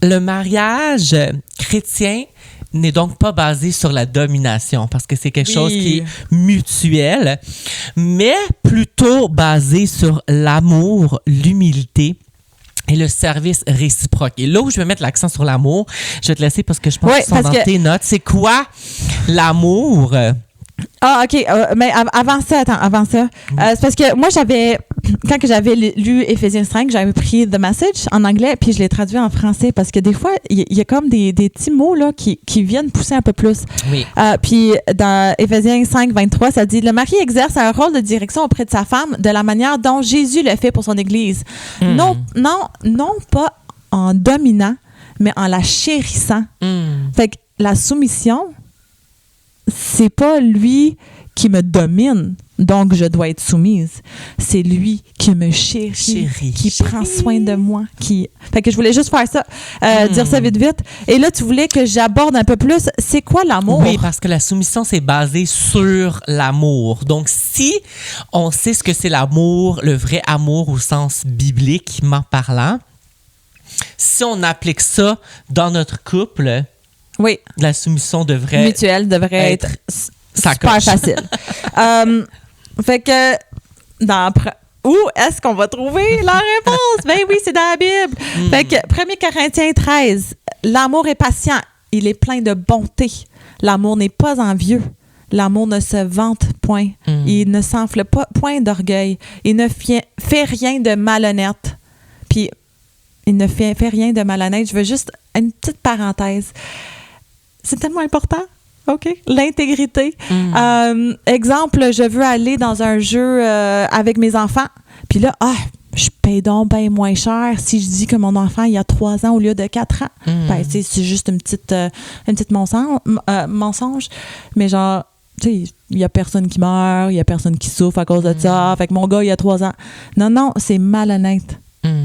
S1: le mariage chrétien n'est donc pas basé sur la domination parce que c'est quelque chose qui est mutuel, mais plutôt basé sur l'amour, l'humilité et le service réciproque. Et là où je vais mettre l'accent sur l'amour, je vais te laisser parce que je pense qu'ils sont dans tes notes. C'est quoi l'amour?
S2: OK. Mais avant ça, c'est parce que moi, quand j'avais lu Éphésiens 5, j'avais pris The Message en anglais, puis je l'ai traduit en français, parce que des fois, il y a comme des petits mots là, qui viennent pousser un peu plus.
S1: Oui.
S2: Puis dans Éphésiens 5:23, ça dit « Le mari exerce un rôle de direction auprès de sa femme de la manière dont Jésus le fait pour son Église. Non pas en dominant, mais en la chérissant. Fait que la soumission... c'est pas lui qui me domine, donc je dois être soumise. C'est lui qui me chérit, prend soin de moi. Fait que je voulais juste faire ça, dire ça vite. Et là, tu voulais que j'aborde un peu plus, c'est quoi l'amour?
S1: Oui, parce que la soumission, c'est basé sur l'amour. Donc, si on sait ce que c'est l'amour, le vrai amour au sens bibliquement parlant, si on applique ça dans notre couple...
S2: Oui.
S1: La soumission
S2: mutuelle devrait être super facile. Fait que où est-ce qu'on va trouver la réponse? Ben oui, c'est dans la Bible. Fait que 1 Corinthiens 13, l'amour est patient, il est plein de bonté. L'amour n'est pas envieux. L'amour ne se vante point. Il ne s'enfle pas, point d'orgueil. Il ne fait rien de malhonnête. Puis, il ne fait rien de malhonnête. Je veux juste une petite parenthèse. C'est tellement important. OK. L'intégrité. Exemple, je veux aller dans un jeu avec mes enfants. Puis là, je paye donc bien moins cher si je dis que mon enfant, il a 3 ans au lieu de 4 ans. Ben, c'est juste une petite mensonge. Mais genre, tu sais, il n'y a personne qui meurt, il n'y a personne qui souffre à cause de ça. Fait que mon gars, il a 3 ans. Non, c'est malhonnête.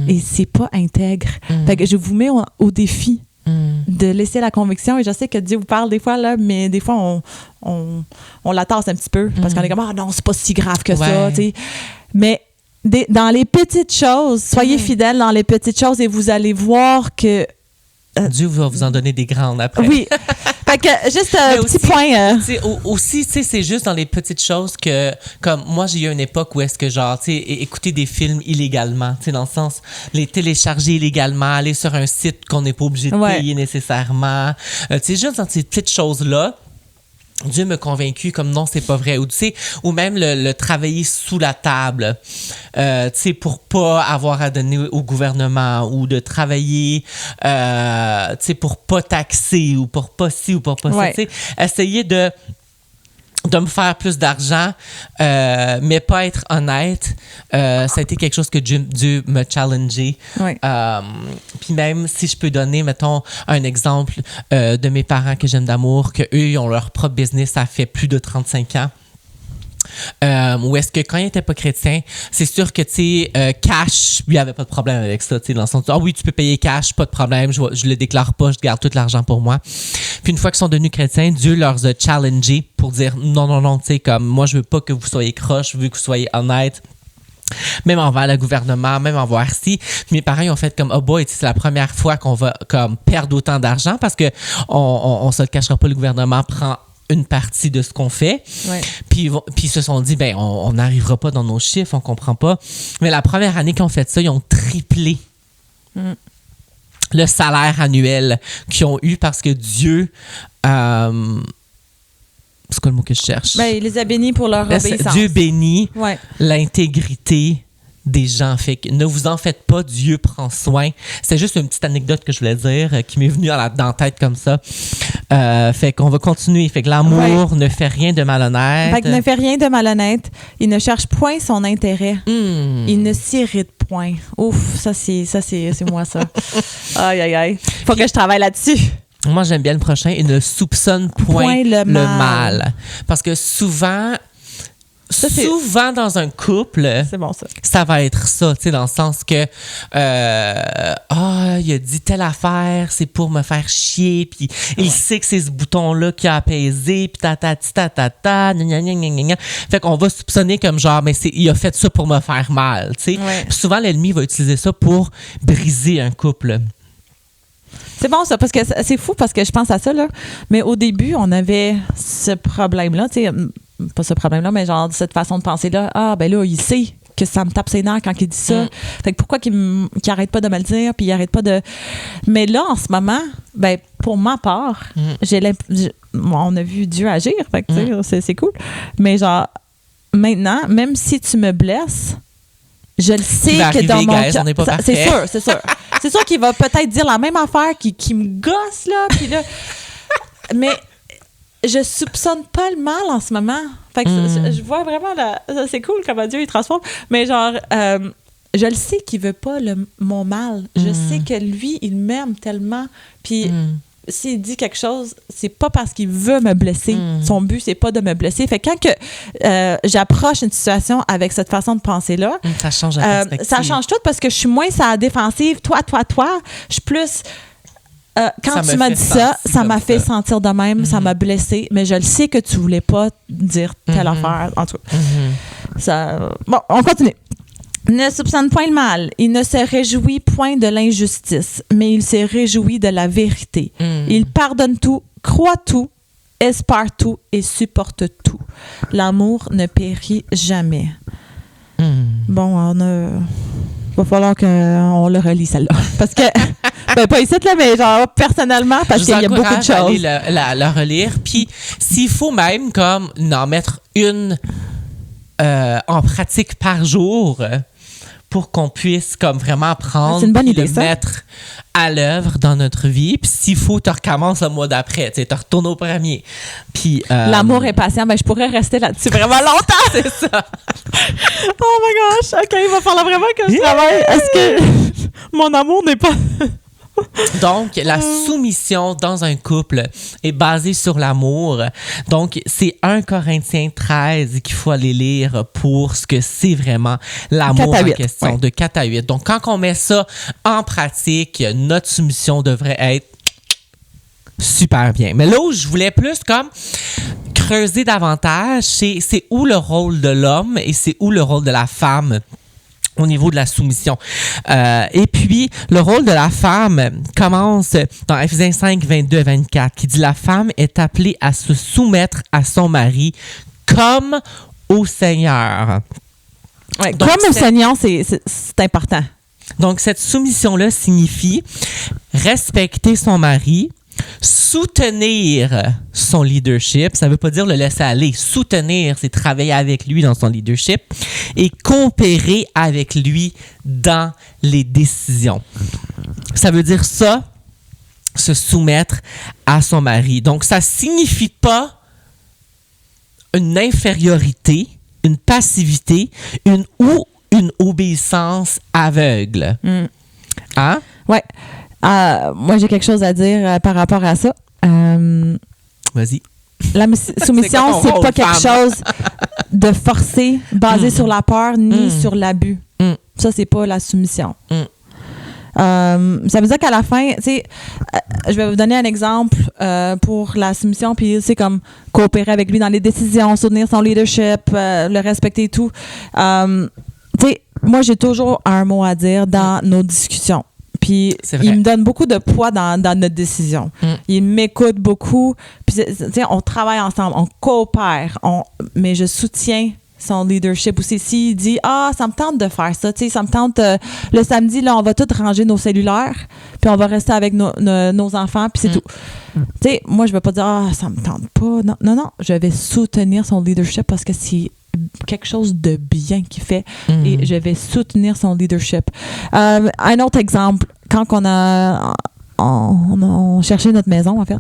S2: Et c'est pas intègre. Fait que je vous mets au défi de laisser la conviction. Et je sais que Dieu vous parle des fois, là, mais des fois, on la tasse un petit peu. Parce qu'on est comme, non, c'est pas si grave que ça. T'sais. Mais dans les petites choses, soyez fidèles dans les petites choses et vous allez voir que
S1: Dieu va vous en donner des grandes après.
S2: Oui. Fait que juste un petit point.
S1: Aussi, tu sais, c'est juste dans les petites choses que, comme moi, j'ai eu une époque où est-ce que, genre, tu sais, écouter des films illégalement, tu sais, dans le sens, les télécharger illégalement, aller sur un site qu'on n'est pas obligé de payer nécessairement. Tu sais, juste dans ces petites choses-là, Dieu m'a convaincu comme non, c'est pas vrai. Ou tu sais, ou même le travailler sous la table, tu sais, pour pas avoir à donner au gouvernement, ou de travailler, tu sais, pour pas taxer, ou pour pas ci, ou pour pas ça. Tu sais, essayer de me faire plus d'argent, mais pas être honnête. Ça a été quelque chose que Dieu m'a challengé. Puis même si je peux donner, mettons, un exemple de mes parents que j'aime d'amour, qu'eux, ils ont leur propre business, ça fait plus de 35 ans. Ou est-ce que quand il n'était pas chrétien, c'est sûr que, tu sais, cash, lui, il avait pas de problème avec ça, tu sais, dans le sens de, oui, tu peux payer cash, pas de problème, je le déclare pas, je garde tout l'argent pour moi. Puis une fois qu'ils sont devenus chrétiens, Dieu leur a challengé pour dire, non, tu sais, comme, moi, je veux pas que vous soyez croche, je veux que vous soyez honnête. Même envers le gouvernement, même envers si. Mes parents ils ont fait comme, oh boy, c'est la première fois qu'on va comme perdre autant d'argent parce que on se le cachera pas, le gouvernement prend une partie de ce qu'on fait. Puis ils se sont dit, ben on n'arrivera pas dans nos chiffres, on comprend pas. Mais la première année qu'ils ont fait ça, ils ont triplé le salaire annuel qu'ils ont eu parce que Dieu... c'est quoi le mot que je cherche?
S2: Ben, il les a bénis pour leur obéissance.
S1: Dieu bénit l'intégrité des gens. Fait que ne vous en faites pas, Dieu prend soin. C'est juste une petite anecdote que je voulais dire qui m'est venue dans la tête comme ça. Fait qu'on va continuer. Fait que l'amour ne fait rien de malhonnête.
S2: Fait qu'il ne fait rien de malhonnête. Il ne cherche point son intérêt. Il ne s'irrite point. Ouf, ça c'est moi ça. Aïe. Faut que je travaille là-dessus.
S1: Moi, j'aime bien le prochain. Il ne soupçonne point le mal. Parce que souvent dans un couple,
S2: c'est bon,
S1: ça va être ça, tu sais, dans le sens que il a dit telle affaire, c'est pour me faire chier, puis il sait que c'est ce bouton-là qui a apaisé, puis ta, gna, gna, gna. Fait qu'on va soupçonner comme genre, mais il a fait ça pour me faire mal, tu sais. Souvent, l'ennemi va utiliser ça pour briser un couple.
S2: C'est bon ça, parce que c'est fou, parce que je pense à ça, là. Mais au début, on avait ce problème-là, tu sais, pas ce problème-là, mais genre cette façon de penser-là. Ben là, il sait que ça me tape ses nerfs quand il dit ça. Fait que pourquoi qu'il arrête pas de me le dire, puis il arrête pas de... Mais là, en ce moment, ben pour ma part, on a vu Dieu agir, fait que tu sais, c'est cool. Mais genre, maintenant, même si tu me blesses, je le sais que dans mon cœur... C'est sûr. C'est sûr qu'il va peut-être dire la même affaire qui me gosse, là, puis là... Mais je soupçonne pas le mal en ce moment. Fait que je vois vraiment... c'est cool comment Dieu, il transforme. Mais genre, je le sais qu'il veut pas mon mal. Je sais que lui, il m'aime tellement. Puis... S'il dit quelque chose, c'est pas parce qu'il veut me blesser. Son but, c'est pas de me blesser. Fait que quand j'approche une situation avec cette façon de penser-là,
S1: ça change la perspective.
S2: Ça change tout parce que je suis moins sur la défensive. Toi. Je suis plus... quand tu m'as dit ça m'a fait sentir de même, ça m'a blessé, mais je le sais que tu voulais pas dire telle affaire. En tout cas, bon, on continue. Ne soupçonne point le mal. Il ne se réjouit point de l'injustice, mais il se réjouit de la vérité. Il pardonne tout, croit tout, espère tout et supporte tout. L'amour ne périt jamais. Bon, va falloir qu'on le relie, celle-là. Parce que, pas ici, là, mais genre, personnellement, parce qu'il y a beaucoup de choses.
S1: Aller la relire. Puis, s'il faut même, comme, en mettre une en pratique par jour pour qu'on puisse, comme, vraiment prendre et le mettre à l'œuvre dans notre vie. Puis, s'il faut, tu recommences le mois d'après. Tu retournes au premier. Puis,
S2: l'amour est patient. Ben, je pourrais rester là-dessus vraiment longtemps.
S1: C'est ça.
S2: Oh my gosh. OK, il va falloir vraiment que je travaille. Est-ce que mon amour n'est pas...
S1: Donc, la soumission dans un couple est basée sur l'amour. Donc, c'est 1 Corinthiens 13 qu'il faut aller lire pour ce que c'est vraiment l'amour en question, de 4 à 8. Donc, quand on met ça en pratique, notre soumission devrait être super bien. Mais là où je voulais plus comme creuser davantage, c'est où le rôle de l'homme et c'est où le rôle de la femme au niveau de la soumission. Et puis, le rôle de la femme commence dans Ephésiens 5, 22 et 24, qui dit « La femme est appelée à se soumettre à son mari comme au Seigneur. »
S2: Ouais, comme au Seigneur, c'est important.
S1: Donc, cette soumission-là signifie respecter son mari, soutenir son leadership, ça ne veut pas dire le laisser aller. Soutenir, c'est travailler avec lui dans son leadership et coopérer avec lui dans les décisions. Ça veut dire ça, se soumettre à son mari. Donc, ça ne signifie pas une infériorité, une passivité, une obéissance aveugle. Hein?
S2: Ouais. Moi, j'ai quelque chose à dire par rapport à ça.
S1: Vas-y.
S2: La soumission, c'est pas quelque chose de forcé, basé sur la peur, ni sur l'abus. Ça, c'est pas la soumission. Ça veut dire qu'à la fin, tu sais, je vais vous donner un exemple pour la soumission, puis c'est comme coopérer avec lui dans les décisions, soutenir son leadership, le respecter et tout. Tu sais, moi, j'ai toujours un mot à dire dans nos discussions. Puis il me donne beaucoup de poids dans notre décision. Il m'écoute beaucoup. Puis on travaille ensemble, on coopère, mais je soutiens son leadership aussi. S'il dit « Ah, ça me tente de faire ça. » Tu sais, ça me tente... le samedi, là, on va tout ranger nos cellulaires, puis on va rester avec nos enfants, puis c'est tout. Tu sais, moi, je ne vais pas dire « Ah, ça me tente pas. » Non. Je vais soutenir son leadership parce que c'est quelque chose de bien qu'il fait et je vais soutenir son leadership. Un autre exemple, quand on a cherché notre maison, en fait,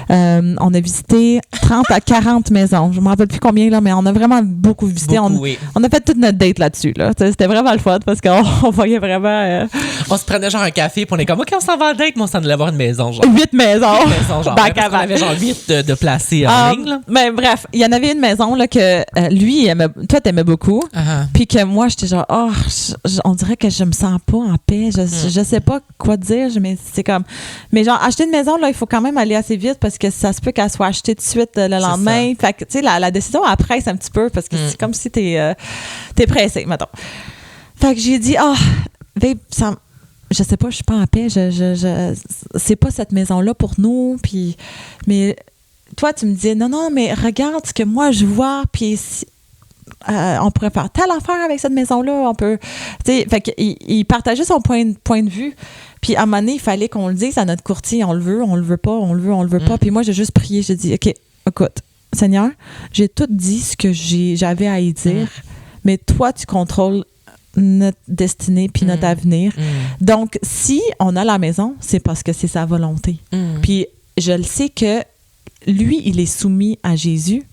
S2: on a visité 30 à 40 maisons. Je ne me rappelle plus combien, là, mais on a vraiment beaucoup visité. On a fait toute notre date là-dessus. Là. C'était vraiment le fun parce qu'on voyait vraiment...
S1: On se prenait genre un café puis on est comme « OK, on s'en va en date, mais on s'en allait voir une maison. » genre.
S2: 8 maisons.
S1: 8 maisons, genre. Parce qu'on avait genre 8 de placés en ligne. Là.
S2: Mais bref, il y en avait une maison là, que lui, toi, t'aimais beaucoup. Puis que moi, j'étais genre, on dirait que je me sens pas en paix. Je sais pas quoi dire, mais c'est comme... Mais genre, acheter une maison, là, il faut quand même aller assez vite parce que ça se peut qu'elle soit achetée tout de suite le lendemain. Fait que, tu sais, la décision, elle presse un petit peu parce que c'est comme si t'es pressé, mettons. Fait que j'ai dit, babe, je sais pas, je suis pas en paix. C'est pas cette maison-là pour nous. Puis, mais toi, tu me dis, non, mais regarde ce que moi, je vois. Puis, on pourrait faire telle affaire avec cette maison-là. On peut. Tu sais, fait qu'il partageait son point de vue. Puis à un moment donné, il fallait qu'on le dise à notre courtier, on le veut pas, on le veut pas. Puis moi, j'ai juste prié, j'ai dit, OK, écoute, Seigneur, j'ai tout dit ce que j'avais à y dire, mais toi, tu contrôles notre destinée puis notre avenir. Donc, si on a la maison, c'est parce que c'est sa volonté. Puis je le sais que lui, il est soumis à Jésus.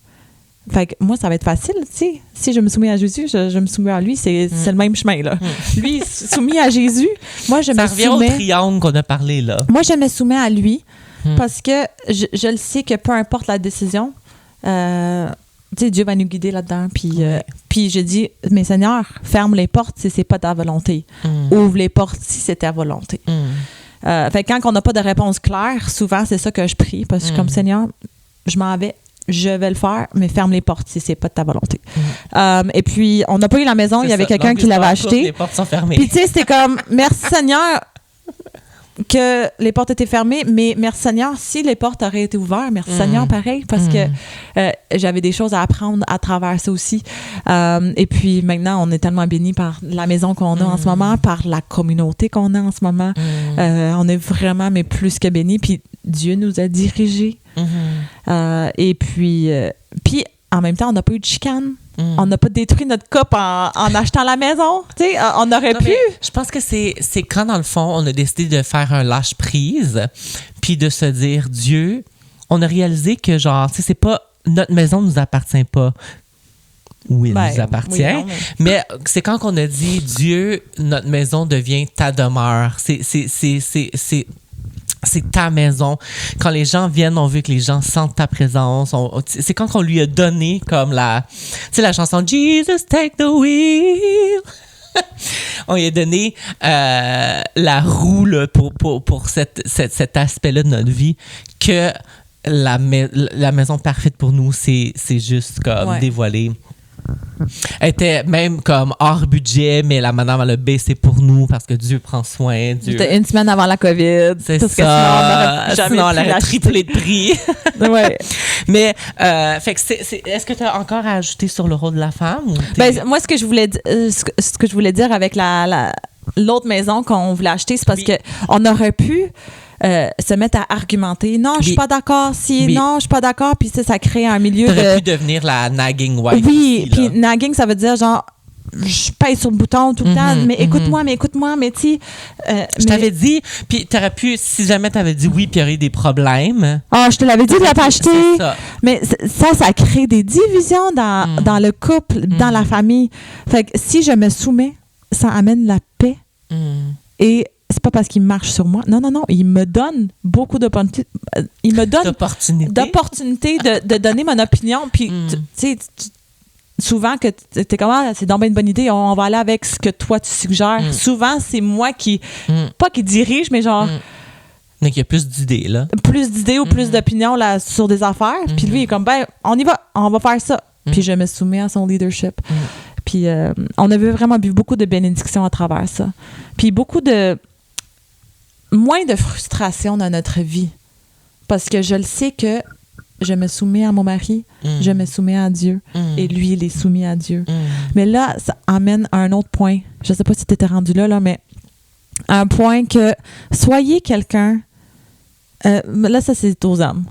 S2: Fait que moi, ça va être facile, tu sais. Si je me soumets à Jésus, je me soumets à lui. C'est le même chemin, là. Lui, soumis à Jésus, moi, je me soumets... Ça
S1: revient au triangle qu'on a parlé, là.
S2: Moi, je me soumets à lui parce que je le sais que peu importe la décision, tu sais, Dieu va nous guider là-dedans. Puis je dis, mais Seigneur, ferme les portes si c'est pas ta volonté. Ouvre les portes si c'est ta volonté. Fait que quand on n'a pas de réponse claire, souvent, c'est ça que je prie parce que je suis comme, Seigneur, je m'en vais. Je vais le faire, mais ferme les portes si c'est pas de ta volonté. Et puis, on n'a pas eu la maison, il y avait quelqu'un qui l'avait acheté.
S1: Les portes sont fermées.
S2: Puis, tu sais, c'était comme, merci Seigneur, que les portes étaient fermées, mais merci Seigneur, si les portes auraient été ouvertes, merci Seigneur, pareil, parce que j'avais des choses à apprendre à travers ça aussi. Et puis maintenant, on est tellement bénis par la maison qu'on a en ce moment, par la communauté qu'on a en ce moment. On est vraiment, mais plus que bénis. Puis Dieu nous a dirigés. Et puis en même temps, on n'a pas eu de chicane. On n'a pas détruit notre couple en achetant la maison. Tu sais, on aurait pu.
S1: Je pense que c'est quand, dans le fond, on a décidé de faire un lâche-prise, puis de se dire, Dieu, on a réalisé que, genre, tu sais, c'est pas, notre maison ne nous appartient pas. Oui, elle nous appartient. Oui, non, mais c'est quand qu'on a dit, Dieu, notre maison devient ta demeure. C'est ta maison. Quand les gens viennent, on veut que les gens sentent ta présence. C'est quand on lui a donné comme la chanson « Jesus, take the wheel ». On lui a donné la roue là, pour cet aspect-là de notre vie que la maison parfaite pour nous, c'est juste comme dévoilée. Elle était même comme hors budget, mais la madame, elle a baissé pour nous parce que Dieu prend soin.
S2: C'était une semaine avant la COVID.
S1: C'est ça. Sinon, elle aurait triplé de prix.
S2: Ouais.
S1: Mais, fait que est-ce que tu as encore à ajouter sur le rôle de la femme?
S2: Moi, ce que je voulais dire avec l'autre maison qu'on voulait acheter, c'est parce que on aurait pu se mettre à argumenter. Non, je suis pas d'accord. Non, je suis pas d'accord. Puis ça crée un milieu
S1: T'aurais pu devenir la nagging wife.
S2: Oui, puis nagging, ça veut dire genre je pèse sur le bouton tout le temps, mais écoute-moi, mais tu sais...
S1: je t'avais dit, puis t'aurais pu, si jamais t'avais dit oui, puis il y aurait eu des problèmes...
S2: Ah, je te l'avais dit de la pas acheter. Mais ça crée des divisions dans le couple, dans la famille. Fait que si je me soumets, ça amène la paix. Et c'est pas parce qu'il marche sur moi. Non. Il me donne beaucoup d'opportunités. Il me donne d'opportunités de donner mon opinion. Puis, tu sais, souvent, que t'es comme, c'est donc bien une bonne idée, on va aller avec ce que toi, tu suggères. Souvent, c'est moi qui, pas qui dirige, mais genre...
S1: Mais qu'il y a plus d'idées, là.
S2: Plus d'idées ou plus d'opinions là, sur des affaires. Puis lui, il est comme, on y va, on va faire ça. Puis je me soumets à son leadership. Puis on a vraiment vu beaucoup de bénédictions à travers ça. Puis moins de frustration dans notre vie. Parce que je le sais que je me soumets à mon mari, je me soumets à Dieu, et lui, il est soumis à Dieu. Mais là, ça amène à un autre point. Je ne sais pas si tu étais rendu là, mais un point que soyez quelqu'un... là, ça, c'est aux hommes.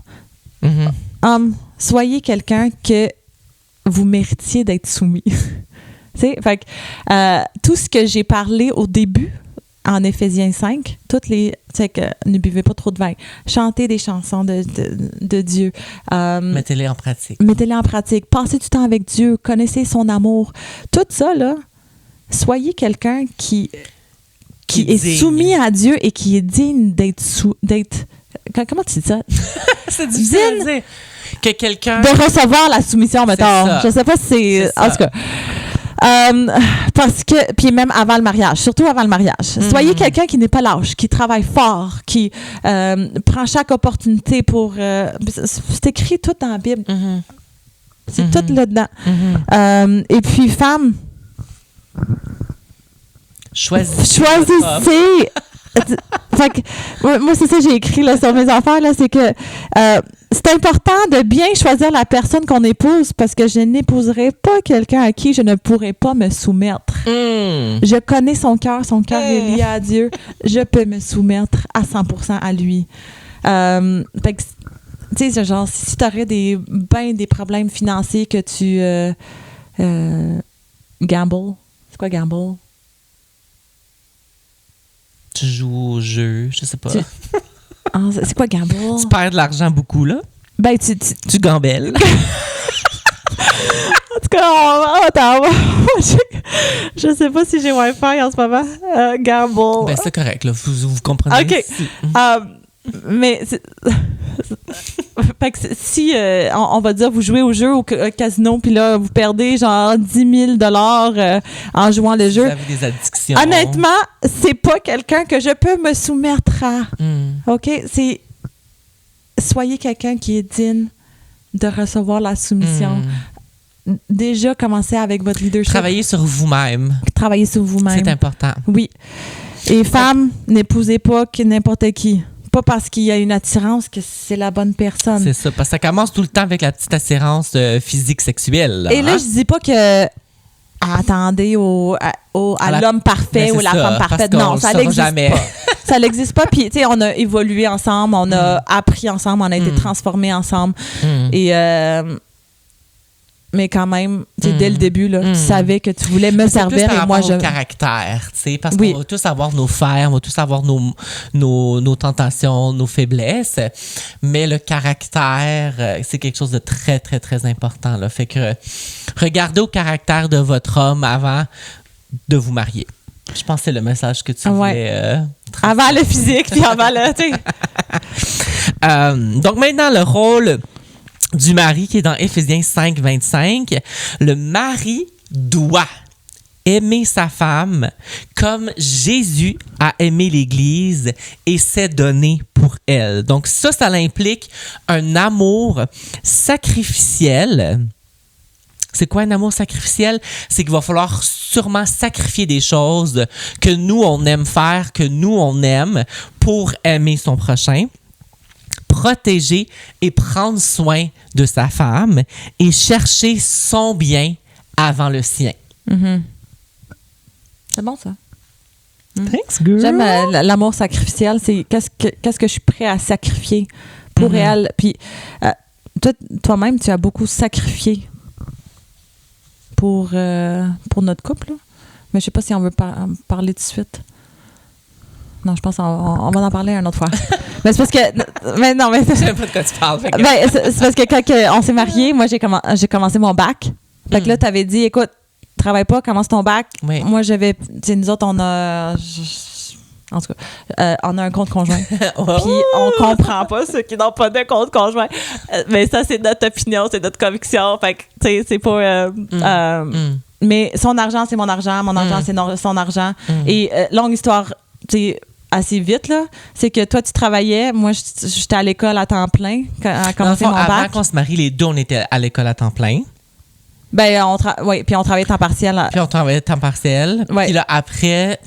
S2: Soyez quelqu'un que vous méritiez d'être soumis. Fait que tout ce que j'ai parlé au début, en Éphésiens 5, ne buvez pas trop de vin, chantez des chansons de Dieu.
S1: Mettez-les en pratique.
S2: Passez du temps avec Dieu, connaissez son amour. Tout ça, là, soyez quelqu'un qui est soumis à Dieu et qui est digne d'être... Comment tu dis ça?
S1: C'est difficile à dire. Que quelqu'un...
S2: De recevoir la soumission, mettons. Je sais pas si c'est... En tout cas... parce que, puis même avant le mariage, surtout avant le mariage, soyez quelqu'un qui n'est pas lâche, qui travaille fort, qui prend chaque opportunité pour... c'est écrit tout dans la Bible. C'est tout là-dedans. Et puis, femme... Choisissez! Fait que, moi, c'est ça que j'ai écrit là, sur mes affaires, là, c'est que c'est important de bien choisir la personne qu'on épouse parce que je n'épouserai pas quelqu'un à qui je ne pourrai pas me soumettre. Je connais son cœur est lié à Dieu. Je peux me soumettre à 100% à lui. Fait que, tu sais, genre, si tu aurais des problèmes financiers que tu gamble, c'est quoi gamble?
S1: Tu joues au jeu, je sais pas.
S2: C'est quoi gamble?
S1: Tu perds de l'argent beaucoup, là?
S2: Ben,
S1: tu gambelles.
S2: En tout cas, attends. Je sais pas si j'ai Wi-Fi en ce moment. Gamble.
S1: Ben, c'est correct, là. Vous comprenez.
S2: OK. Mais fait que si on va dire vous jouez au jeu au casino puis là vous perdez genre 10 000 $ en jouant le jeu.
S1: Vous avez des addictions.
S2: Honnêtement, c'est pas quelqu'un que je peux me soumettre à. OK, c'est soyez quelqu'un qui est digne de recevoir la soumission. Déjà commencez avec votre leadership.
S1: Travaillez sur vous-même.
S2: C'est important. Oui. Et femmes, n'épousez pas n'importe qui. Pas parce qu'il y a une attirance que c'est la bonne personne.
S1: C'est ça, parce que ça commence tout le temps avec la petite attirance physique sexuelle. Là,
S2: Et là, je dis pas que attendez à l'homme parfait ou la femme parfaite. Non, ça n'existe pas. Ça n'existe pas. Puis, tu sais, on a évolué ensemble, on a appris ensemble, on a été transformés ensemble. Et mais quand même, dès le début, là, tu savais que tu voulais me servir et moi, je...
S1: au caractère, tu sais, parce qu'on va tous avoir nos fers, on va tous avoir nos tentations, nos faiblesses, mais le caractère, c'est quelque chose de très, très, très important, là. Fait que regardez au caractère de votre homme avant de vous marier. Je pense que c'est le message que tu voulais...
S2: avant le physique, puis avant le... tu
S1: sais. Donc maintenant, le rôle du mari qui est dans Éphésiens 5, 25. Le mari doit aimer sa femme comme Jésus a aimé l'Église et s'est donné pour elle. Donc ça implique un amour sacrificiel. C'est quoi un amour sacrificiel? C'est qu'il va falloir sûrement sacrifier des choses que nous, on aime faire, que nous, on aime pour aimer son prochain. Protéger et prendre soin de sa femme et chercher son bien avant le sien.
S2: Mm-hmm. C'est bon, ça.
S1: Thanks, girl.
S2: J'aime l'amour sacrificiel. C'est qu'est-ce que je suis prêt à sacrifier pour elle. Puis, toi-même, tu as beaucoup sacrifié pour notre couple. Là. Mais je sais pas si on veut parler tout de suite. Non, je pense qu'on va en parler une autre fois. Mais c'est parce que... Mais non, mais...
S1: Je sais pas de quoi tu parles. Que...
S2: Ben, c'est parce que quand on s'est mariés, moi, j'ai commencé mon bac. Fait que là, t'avais dit, écoute, travaille pas, commence ton bac.
S1: Oui.
S2: Moi, tu sais, nous autres, on a... En tout cas, on a un compte conjoint. Puis on comprend pas ceux qui n'ont pas de compte conjoint. Mais ça, c'est notre opinion, c'est notre conviction. Fait que, tu sais, c'est pas... Mais son argent, c'est mon argent. Mon argent, c'est son argent. Et longue histoire, tu sais... assez vite, là, c'est que toi, tu travaillais. Moi, j'étais à l'école à temps plein à commencer mon bac.
S1: Avant qu'on se marie, les deux, on était à l'école à temps plein.
S2: Ben, puis on travaillait temps partiel.
S1: Puis on travaillait temps partiel.
S2: Ouais.
S1: Puis là, après,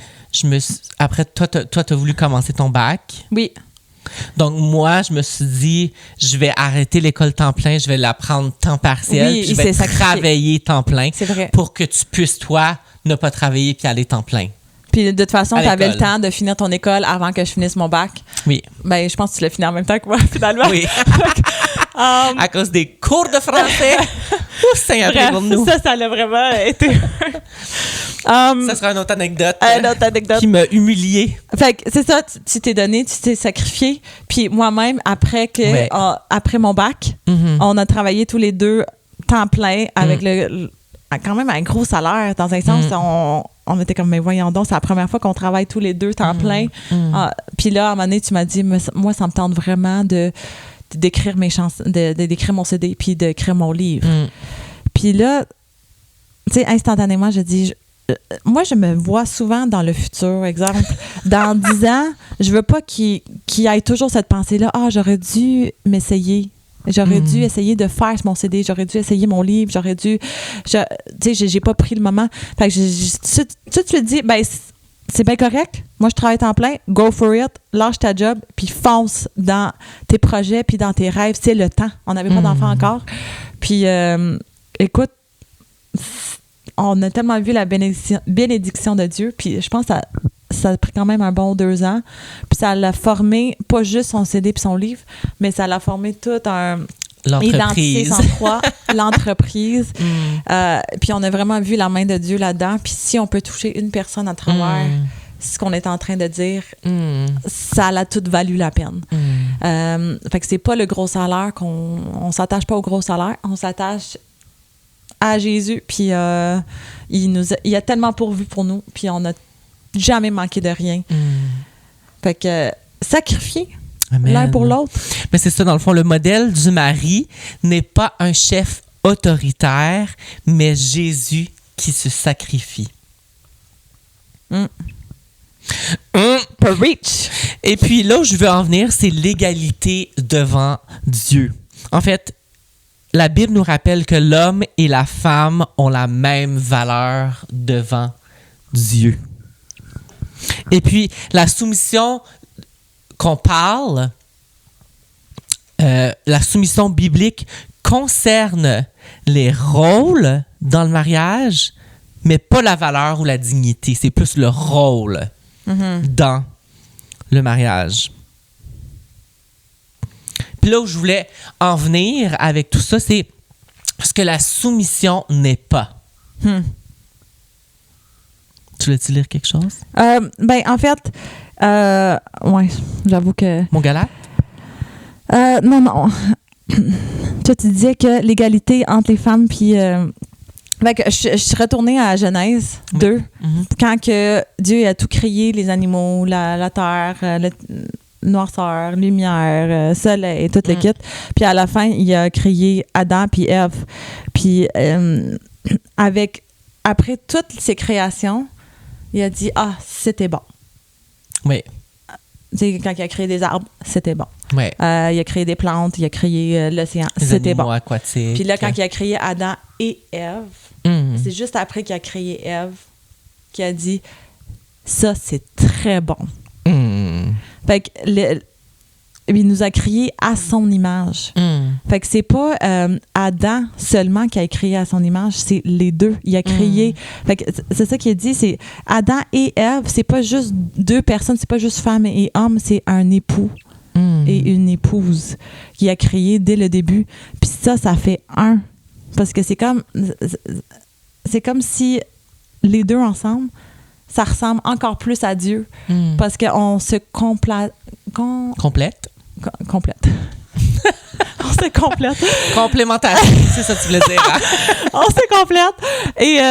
S1: toi, t'as voulu commencer ton bac.
S2: Oui.
S1: Donc, moi, je me suis dit, je vais arrêter l'école temps plein, je vais la prendre temps partiel,
S2: oui,
S1: puis je vais travailler temps plein.
S2: C'est vrai.
S1: Pour que tu puisses, toi, ne pas travailler puis aller temps plein.
S2: Puis de toute façon, tu avais le temps de finir ton école avant que je finisse mon bac.
S1: Oui.
S2: Ben, je pense que tu l'as fini en même temps que moi, finalement.
S1: Oui. À cause des cours de français. Ouf, c'est un pour nous.
S2: Ça l'a vraiment été...
S1: ça sera une autre anecdote. Qui m'a humiliée.
S2: Fait que c'est ça, tu t'es donné, tu t'es sacrifié. Puis moi-même, après mon bac, on a travaillé tous les deux temps plein avec quand même un gros salaire. Dans un sens, on était comme, mais voyons donc, c'est la première fois qu'on travaille tous les deux temps plein. Puis là, à un moment donné, tu m'as dit, moi, ça me tente vraiment d'écrire mes chansons, d'écrire mon CD, puis d'écrire mon livre. Puis là, tu sais, instantanément, je dis, moi, je me vois souvent dans le futur. Exemple, dans 10 ans, je veux pas qu'il y ait toujours cette pensée-là, j'aurais dû m'essayer. J'aurais dû essayer de faire mon CD, j'aurais dû essayer mon livre, j'aurais dû... Tu sais, j'ai pas pris le moment. Fait que tu le dis, ben, c'est bien correct. Moi, je travaille temps plein. Go for it. Lâche ta job, puis fonce dans tes projets, puis dans tes rêves. C'est le temps. On n'avait pas d'enfant encore. Puis, écoute, on a tellement vu la bénédiction de Dieu, puis je pense que ça a pris quand même un bon 2 ans. Puis ça l'a formé, pas juste son CD puis son livre, mais ça l'a formé tout un... Identité 103, l'entreprise. Puis on a vraiment vu la main de Dieu là-dedans. Puis si on peut toucher une personne à travers ce qu'on est en train de dire, ça a toute valu la peine. Fait que c'est pas le gros salaire on s'attache pas au gros salaire, on s'attache à Jésus. Puis il a tellement pourvu pour nous. Puis on n'a jamais manqué de rien. Fait que sacrifier l'un pour l'autre.
S1: Mais c'est ça, dans le fond, le modèle du mari n'est pas un chef autoritaire, mais Jésus qui se sacrifie.
S2: Preach.
S1: Et puis là où je veux en venir, c'est l'égalité devant Dieu. En fait, la Bible nous rappelle que l'homme et la femme ont la même valeur devant Dieu. Et puis, la soumission qu'on parle, la soumission biblique concerne les rôles dans le mariage, mais pas la valeur ou la dignité. C'est plus le rôle dans le mariage. Puis là où je voulais en venir avec tout ça, c'est ce que la soumission n'est pas. Tu voulais-tu lire quelque chose?
S2: En fait, ouais, j'avoue que...
S1: Mon Galate?
S2: Non. Toi, tu disais que l'égalité entre les femmes, puis... je suis retournée à Genèse 2, quand que Dieu a tout créé, les animaux, la terre, noirceur, lumière, soleil, tout le kit. Puis à la fin, il a créé Adam puis Ève. Puis après toutes ces créations, il a dit « Ah, c'était bon. »
S1: Oui.
S2: Tu sais, quand il a créé des arbres, c'était bon.
S1: Oui.
S2: Il a créé des plantes, il a créé l'océan, c'était bon.
S1: Aquatiques.
S2: Puis là, quand il a créé Adam et Ève, c'est juste après qu'il a créé Ève qu'il a dit « Ça, c'est très bon. » Fait que il nous a créé à son image. Fait que c'est pas Adam seulement qui a créé à son image, c'est les deux. Il a créé. Fait que c'est ça qu'il a dit, c'est Adam et Ève, c'est pas juste deux personnes, c'est pas juste femme et homme, c'est un époux et une épouse qui a créé dès le début. Puis ça fait un. Parce que c'est comme si les deux ensemble, ça ressemble encore plus à Dieu. Parce qu'on se complète.
S1: Complète.
S2: Complète. On se complète.
S1: Complémentation, c'est ça que tu voulais dire. Hein?
S2: On se complète. Et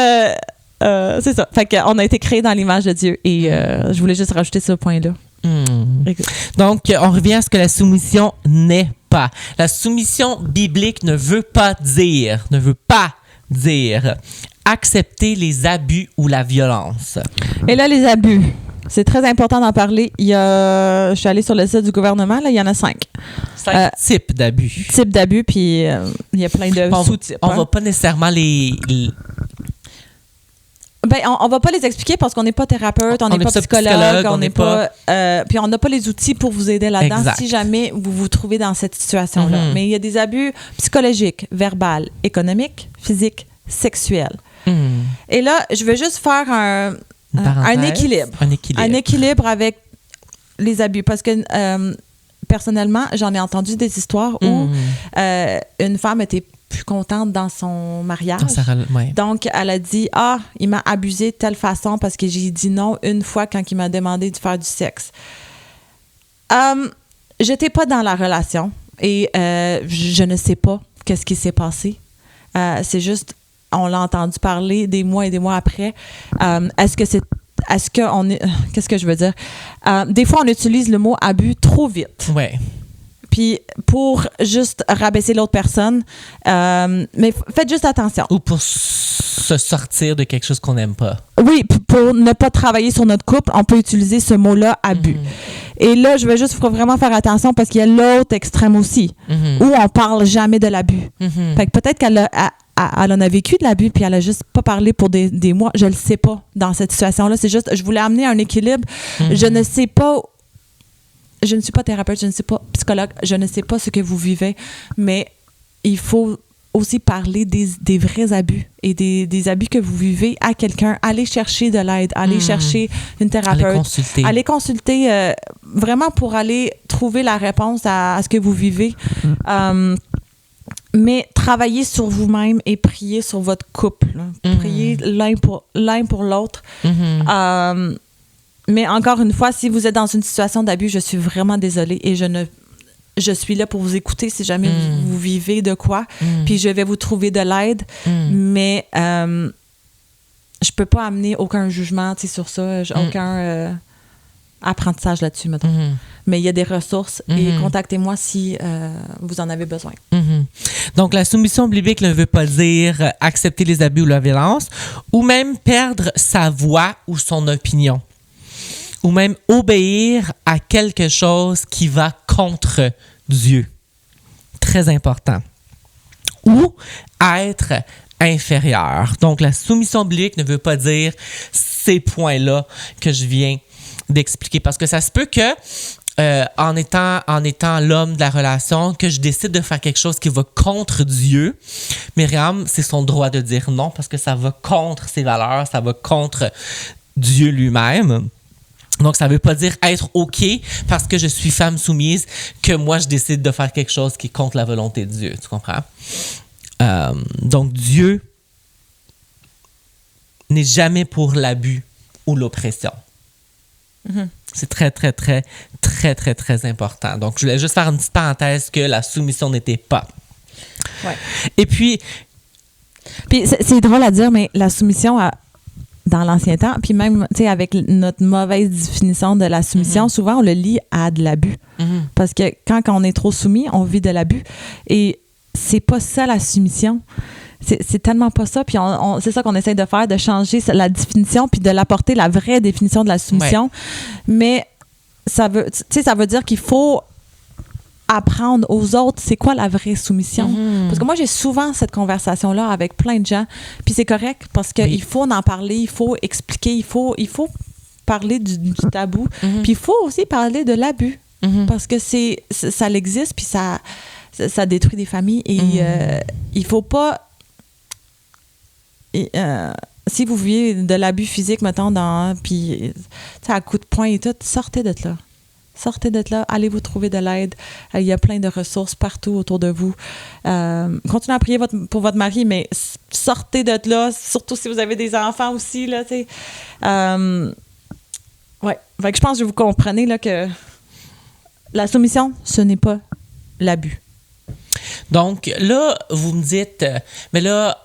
S2: c'est ça. Fait qu'on a été créés dans l'image de Dieu. Et je voulais juste rajouter ce point-là.
S1: Donc, on revient à ce que la soumission n'est pas. La soumission biblique ne veut pas dire accepter les abus ou la violence.
S2: Et là, les abus. C'est très important d'en parler. Je suis allée sur le site du gouvernement, là, il y en a 5.
S1: 5 types d'abus.
S2: Types d'abus, puis il y a plein de sous-types.
S1: On va pas nécessairement
S2: on va pas les expliquer parce qu'on n'est pas thérapeute, on n'est pas psychologue, on n'est pas... puis on n'a pas les outils pour vous aider là-dedans si jamais vous vous trouvez dans cette situation-là. Mais il y a des abus psychologiques, verbales, économiques, physiques, sexuels. Et là, je veux juste faire un équilibre. Un équilibre avec les abus. Parce que personnellement, j'en ai entendu des histoires où une femme était plus contente dans son mariage. Donc, elle a dit « Ah, il m'a abusé de telle façon parce que j'ai dit non une fois quand il m'a demandé de faire du sexe. » J'étais pas dans la relation et je ne sais pas qu'est-ce qui s'est passé. C'est juste... On l'a entendu parler des mois et des mois après. Qu'est-ce que je veux dire? Des fois, on utilise le mot abus trop vite.
S1: Oui.
S2: Puis pour juste rabaisser l'autre personne. Mais faites juste attention.
S1: Ou pour se sortir de quelque chose qu'on n'aime pas.
S2: Oui, pour ne pas travailler sur notre couple, on peut utiliser ce mot-là, abus. Et là, je vais juste vraiment faire attention parce qu'il y a l'autre extrême aussi, où on parle jamais de l'abus. Fait que peut-être qu'elle en a vécu de l'abus, puis elle a juste pas parlé pour des mois. Je le sais pas dans cette situation-là. C'est juste, je voulais amener un équilibre. Je ne sais pas... Je ne suis pas thérapeute, je ne suis pas psychologue, je ne sais pas ce que vous vivez, mais il faut aussi parler des vrais abus et des abus que vous vivez à quelqu'un. Allez chercher de l'aide, allez chercher une thérapeute. Allez consulter vraiment pour aller trouver la réponse à ce que vous vivez. Mais travaillez sur vous-même et priez sur votre couple. Priez l'un pour l'autre. Mais encore une fois, si vous êtes dans une situation d'abus, je suis vraiment désolée et je suis là pour vous écouter si jamais vous vivez de quoi. Puis je vais vous trouver de l'aide. Mais je peux pas amener aucun jugement sur ça, aucun apprentissage là-dessus, mettons. Mais il y a des ressources et contactez-moi si vous en avez besoin.
S1: Donc, la soumission biblique ne veut pas dire accepter les abus ou la violence, ou même perdre sa voix ou son opinion, ou même obéir à quelque chose qui va contre Dieu. Très important. Ou être inférieur. Donc, la soumission biblique ne veut pas dire ces points-là que je viens d'expliquer. Parce que ça se peut que en étant l'homme de la relation, que je décide de faire quelque chose qui va contre Dieu, Myriam, c'est son droit de dire non parce que ça va contre ses valeurs, ça va contre Dieu lui-même. Donc, ça ne veut pas dire être OK parce que je suis femme soumise que moi, je décide de faire quelque chose qui est contre la volonté de Dieu. Tu comprends? Donc, Dieu n'est jamais pour l'abus ou l'oppression. Mm-hmm. C'est très, très, très, très, très, très important. Donc, je voulais juste faire une petite parenthèse que la soumission n'était pas.
S2: Ouais.
S1: Et puis
S2: c'est drôle à dire, mais la soumission dans l'ancien temps, puis même, tu sais, avec notre mauvaise définition de la soumission, souvent, on le lie à de l'abus. Mm-hmm. Parce que quand on est trop soumis, on vit de l'abus. Et c'est pas ça, la soumission. C'est tellement pas ça. Puis c'est ça qu'on essaie de faire, de changer la définition puis de l'apporter la vraie définition de la soumission. Ouais. Mais ça veut dire qu'il faut apprendre aux autres c'est quoi la vraie soumission. Mm-hmm. Parce que moi, j'ai souvent cette conversation-là avec plein de gens. Puis c'est correct parce qu'il faut en parler, il faut expliquer, il faut parler du tabou. Mm-hmm. Puis il faut aussi parler de l'abus. Mm-hmm. Parce que ça existe puis ça détruit des familles. Et il faut pas... si vous vivez de l'abus physique, mettons, puis à coups de poing et tout, sortez de là. Sortez de là, allez vous trouver de l'aide. Il y a plein de ressources partout autour de vous. Continuez à prier pour votre mari, mais sortez de là, surtout si vous avez des enfants aussi, là, tu sais. Ouais. Fait que je pense que vous comprenez là, que la soumission, ce n'est pas l'abus.
S1: Donc là, vous me dites, mais là,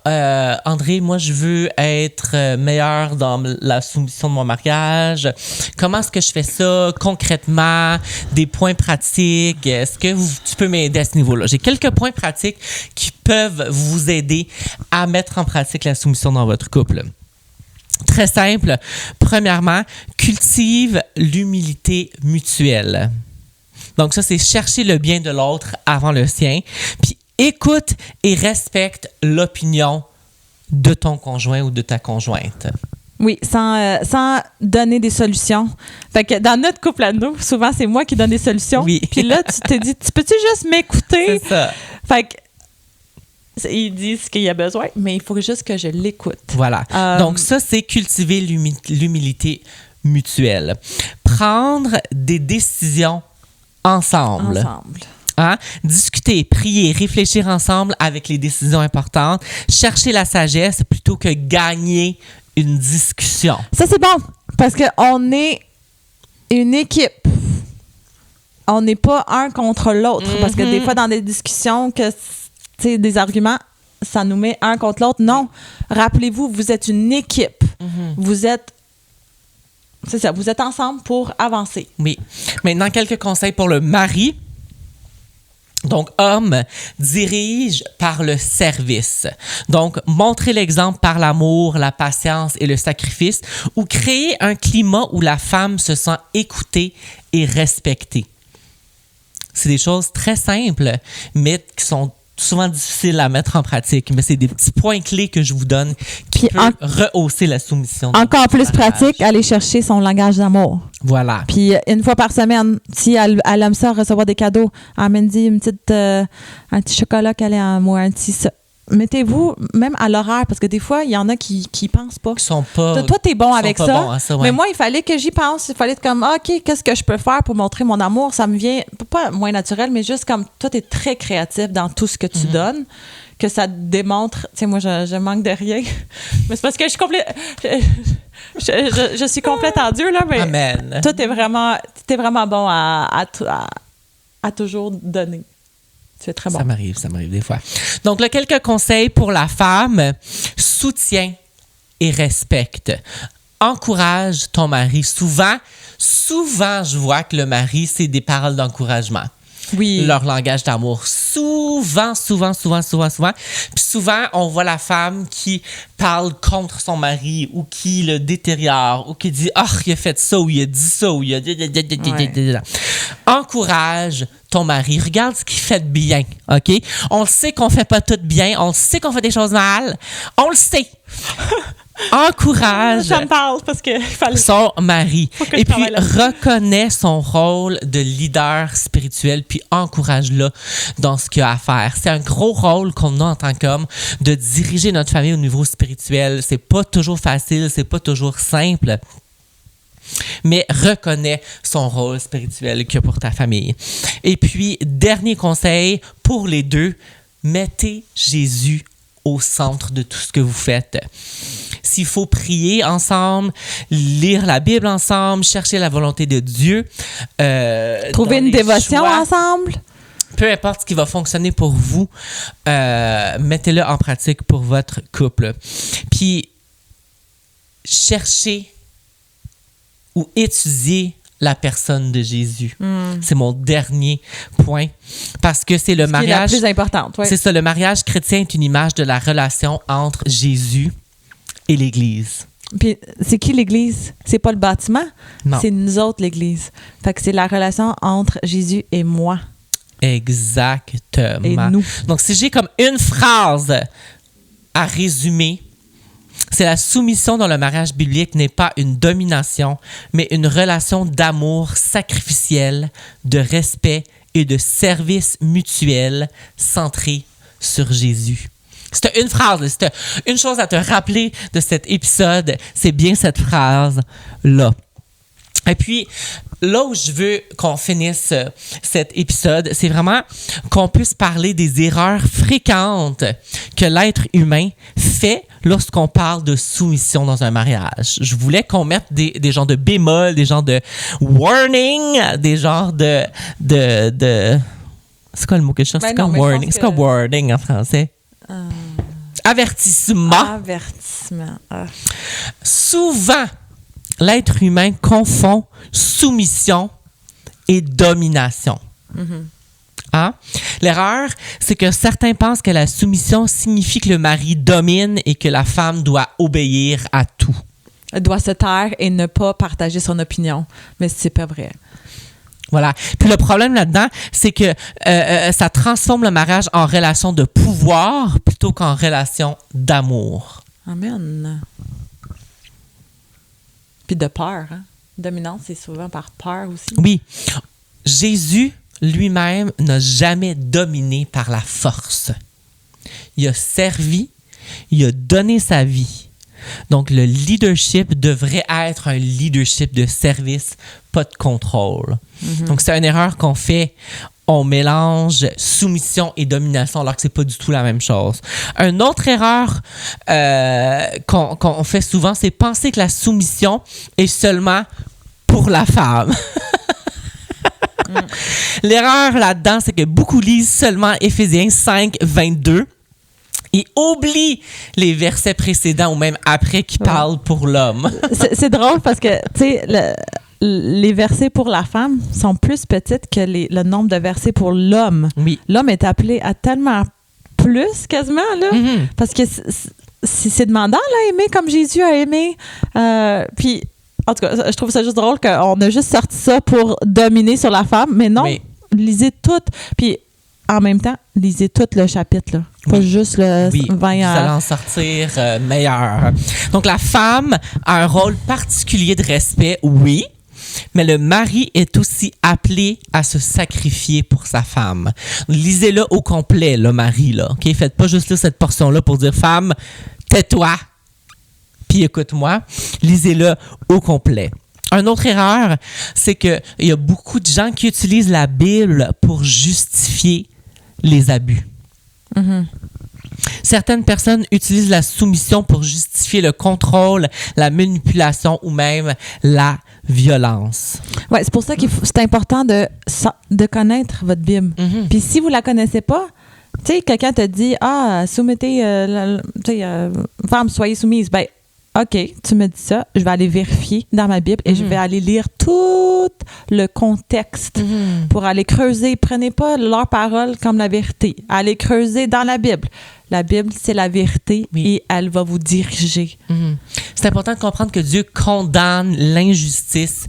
S1: André, moi, je veux être meilleure dans la soumission de mon mariage. Comment est-ce que je fais ça concrètement? Des points pratiques? Est-ce que tu peux m'aider à ce niveau-là? J'ai quelques points pratiques qui peuvent vous aider à mettre en pratique la soumission dans votre couple. Très simple. Premièrement, cultive l'humilité mutuelle. Donc ça, c'est chercher le bien de l'autre avant le sien. Puis écoute et respecte l'opinion de ton conjoint ou de ta conjointe.
S2: Oui, sans donner des solutions. Fait que dans notre couple à nous, souvent, c'est moi qui donne des solutions. Oui. Puis là, tu te dis, tu peux-tu juste m'écouter?
S1: C'est ça.
S2: Fait que il dit ce qu'il y a besoin, mais il faut juste que je l'écoute.
S1: Voilà. Donc ça, c'est cultiver l'humilité mutuelle. Prendre des décisions ensemble. Hein? Discuter, prier, réfléchir ensemble avec les décisions importantes, chercher la sagesse plutôt que gagner une discussion.
S2: Ça, c'est bon, parce qu'on est une équipe. On n'est pas un contre l'autre, parce que des fois, dans des discussions, des arguments, ça nous met un contre l'autre. Non, rappelez-vous, vous êtes une équipe. Vous êtes C'est ça, vous êtes ensemble pour avancer.
S1: Oui. Maintenant, quelques conseils pour le mari. Donc, homme, dirige par le service. Donc, montrer l'exemple par l'amour, la patience et le sacrifice, ou créer un climat où la femme se sent écoutée et respectée. C'est des choses très simples, mais qui sont souvent difficiles à mettre en pratique, mais c'est des petits points clés que je vous donne qui peuvent rehausser la soumission. Encore plus pratique,
S2: aller chercher son langage d'amour.
S1: Voilà.
S2: Puis une fois par semaine, si elle aime ça, recevoir des cadeaux, amène-y un petit chocolat qu'elle aime ou un petit... Mettez-vous même à l'horaire, parce que des fois, il y en a qui pensent pas.
S1: Qui sont pas...
S2: Toi, t'es bon avec ça.
S1: Bon ça ouais.
S2: Mais moi, il fallait que j'y pense. Il fallait être comme, OK, qu'est-ce que je peux faire pour montrer mon amour? Ça me vient, pas moins naturel, mais juste comme, toi, t'es très créatif dans tout ce que tu donnes, que ça démontre... Tu sais, moi, je manque de rien. Mais c'est parce que je suis complète... Je suis complète en Dieu, là, mais...
S1: Amen.
S2: Toi, t'es vraiment bon à toujours donner. C'est très bon.
S1: Ça m'arrive des fois. Donc, là, quelques conseils pour la femme. Soutiens et respecte. Encourage ton mari. Souvent, je vois que le mari, c'est des paroles d'encouragement.
S2: Oui.
S1: Leur langage d'amour. Souvent. Puis souvent, on voit la femme qui parle contre son mari ou qui le détériore ou qui dit « Ah, il a fait ça » ou « il a dit ça » ou « il a... » Ouais. Encourage ton mari. Regarde ce qu'il fait de bien, OK? On le sait qu'on fait pas tout bien. On le sait qu'on fait des choses mal. On le sait. encourage
S2: Ça me parle parce que il fallait...
S1: son mari.
S2: que
S1: Et
S2: je
S1: puis,
S2: travaille
S1: reconnaît son rôle de leader spirituel, puis encourage-le dans ce qu'il a à faire. C'est un gros rôle qu'on a en tant qu'homme de diriger notre famille au niveau spirituel. C'est pas toujours facile, c'est pas toujours simple. Mais reconnais son rôle spirituel qu'il y a pour ta famille. Et puis, dernier conseil pour les deux, mettez Jésus au centre de tout ce que vous faites. S'il faut prier ensemble, lire la Bible ensemble, chercher la volonté de Dieu,
S2: Trouver une dévotion
S1: choix,
S2: ensemble.
S1: peu importe ce qui va fonctionner pour vous, mettez-le en pratique pour votre couple. Puis, cherchez ou étudier la personne de Jésus. C'est mon dernier point. Parce que c'est le mariage...
S2: Qui est la plus importante, oui.
S1: C'est ça, le mariage chrétien est une image de la relation entre Jésus et l'Église.
S2: Puis c'est qui l'Église? C'est pas le bâtiment?
S1: Non.
S2: C'est nous autres, l'Église. Fait que c'est la relation entre Jésus et moi.
S1: Exactement.
S2: Et nous.
S1: Donc, si j'ai comme une phrase à résumer, c'est la soumission dans le mariage biblique n'est pas une domination, mais une relation d'amour sacrificiel, de respect et de service mutuel centré sur Jésus. C'était une phrase, c'était une chose à te rappeler de cet épisode, c'est bien cette phrase-là. Et puis, là où je veux qu'on finisse cet épisode, c'est vraiment qu'on puisse parler des erreurs fréquentes que l'être humain fait lorsqu'on parle de soumission dans un mariage. Je voulais qu'on mette des genres de bémol, des genres de warning, des genres de c'est quoi le mot que je cherche? C'est comme warning. C'est quoi warning en français? Avertissement.
S2: Avertissement. Ah.
S1: Souvent, l'être humain confond soumission et domination. Hein? L'erreur, c'est que certains pensent que la soumission signifie que le mari domine et que la femme doit obéir à tout.
S2: Elle doit se taire et ne pas partager son opinion. Mais c'est pas vrai.
S1: Voilà. Puis le problème là-dedans, c'est que ça transforme le mariage en relation de pouvoir plutôt qu'en relation d'amour.
S2: Amen. Puis de peur. Hein? Dominance, c'est souvent par peur aussi.
S1: Oui. Jésus lui-même n'a jamais dominé par la force. Il a servi, il a donné sa vie. Donc, le leadership devrait être un leadership de service, pas de contrôle. Donc, c'est une erreur qu'on fait. On mélange soumission et domination alors que c'est pas du tout la même chose. Une autre erreur qu'on fait souvent, c'est penser que la soumission est seulement pour la femme. L'erreur là-dedans, c'est que beaucoup lisent seulement Éphésiens 5, 22 et oublient les versets précédents ou même après qui parlent pour l'homme.
S2: C'est drôle parce que, tu sais, les versets pour la femme sont plus petites que le nombre de versets pour l'homme.
S1: Oui.
S2: L'homme est appelé à tellement plus, quasiment, là. Parce que c'est demandant, là, aimer comme Jésus a aimé. Puis, en tout cas, je trouve ça juste drôle qu'on a juste sorti ça pour dominer sur la femme. Mais non, lisez tout. Puis, en même temps, lisez tout le chapitre, là. Pas juste le 20
S1: vous allez en sortir meilleur. Donc, la femme a un rôle particulier de respect, oui, mais le mari est aussi appelé à se sacrifier pour sa femme. Lisez-le au complet, le mari, là. OK? Faites pas juste lire cette portion-là pour dire « Femme, tais-toi, puis écoute-moi ». Lisez-le au complet. Une autre erreur, c'est qu'il y a beaucoup de gens qui utilisent la Bible pour justifier les abus. Certaines personnes utilisent la soumission pour justifier le contrôle, la manipulation ou même la violence.
S2: Oui, c'est pour ça que c'est important de connaître votre Bible. Puis si vous la connaissez pas, tu sais, quelqu'un te dit « Ah, soumettez, femme, soyez soumise. » Ben, OK, tu me dis ça, je vais aller vérifier dans ma Bible et je vais aller lire tout le contexte pour aller creuser. Prenez pas leur parole comme la vérité. Allez creuser dans la Bible. La Bible, c'est la vérité et elle va vous diriger.
S1: C'est important de comprendre que Dieu condamne l'injustice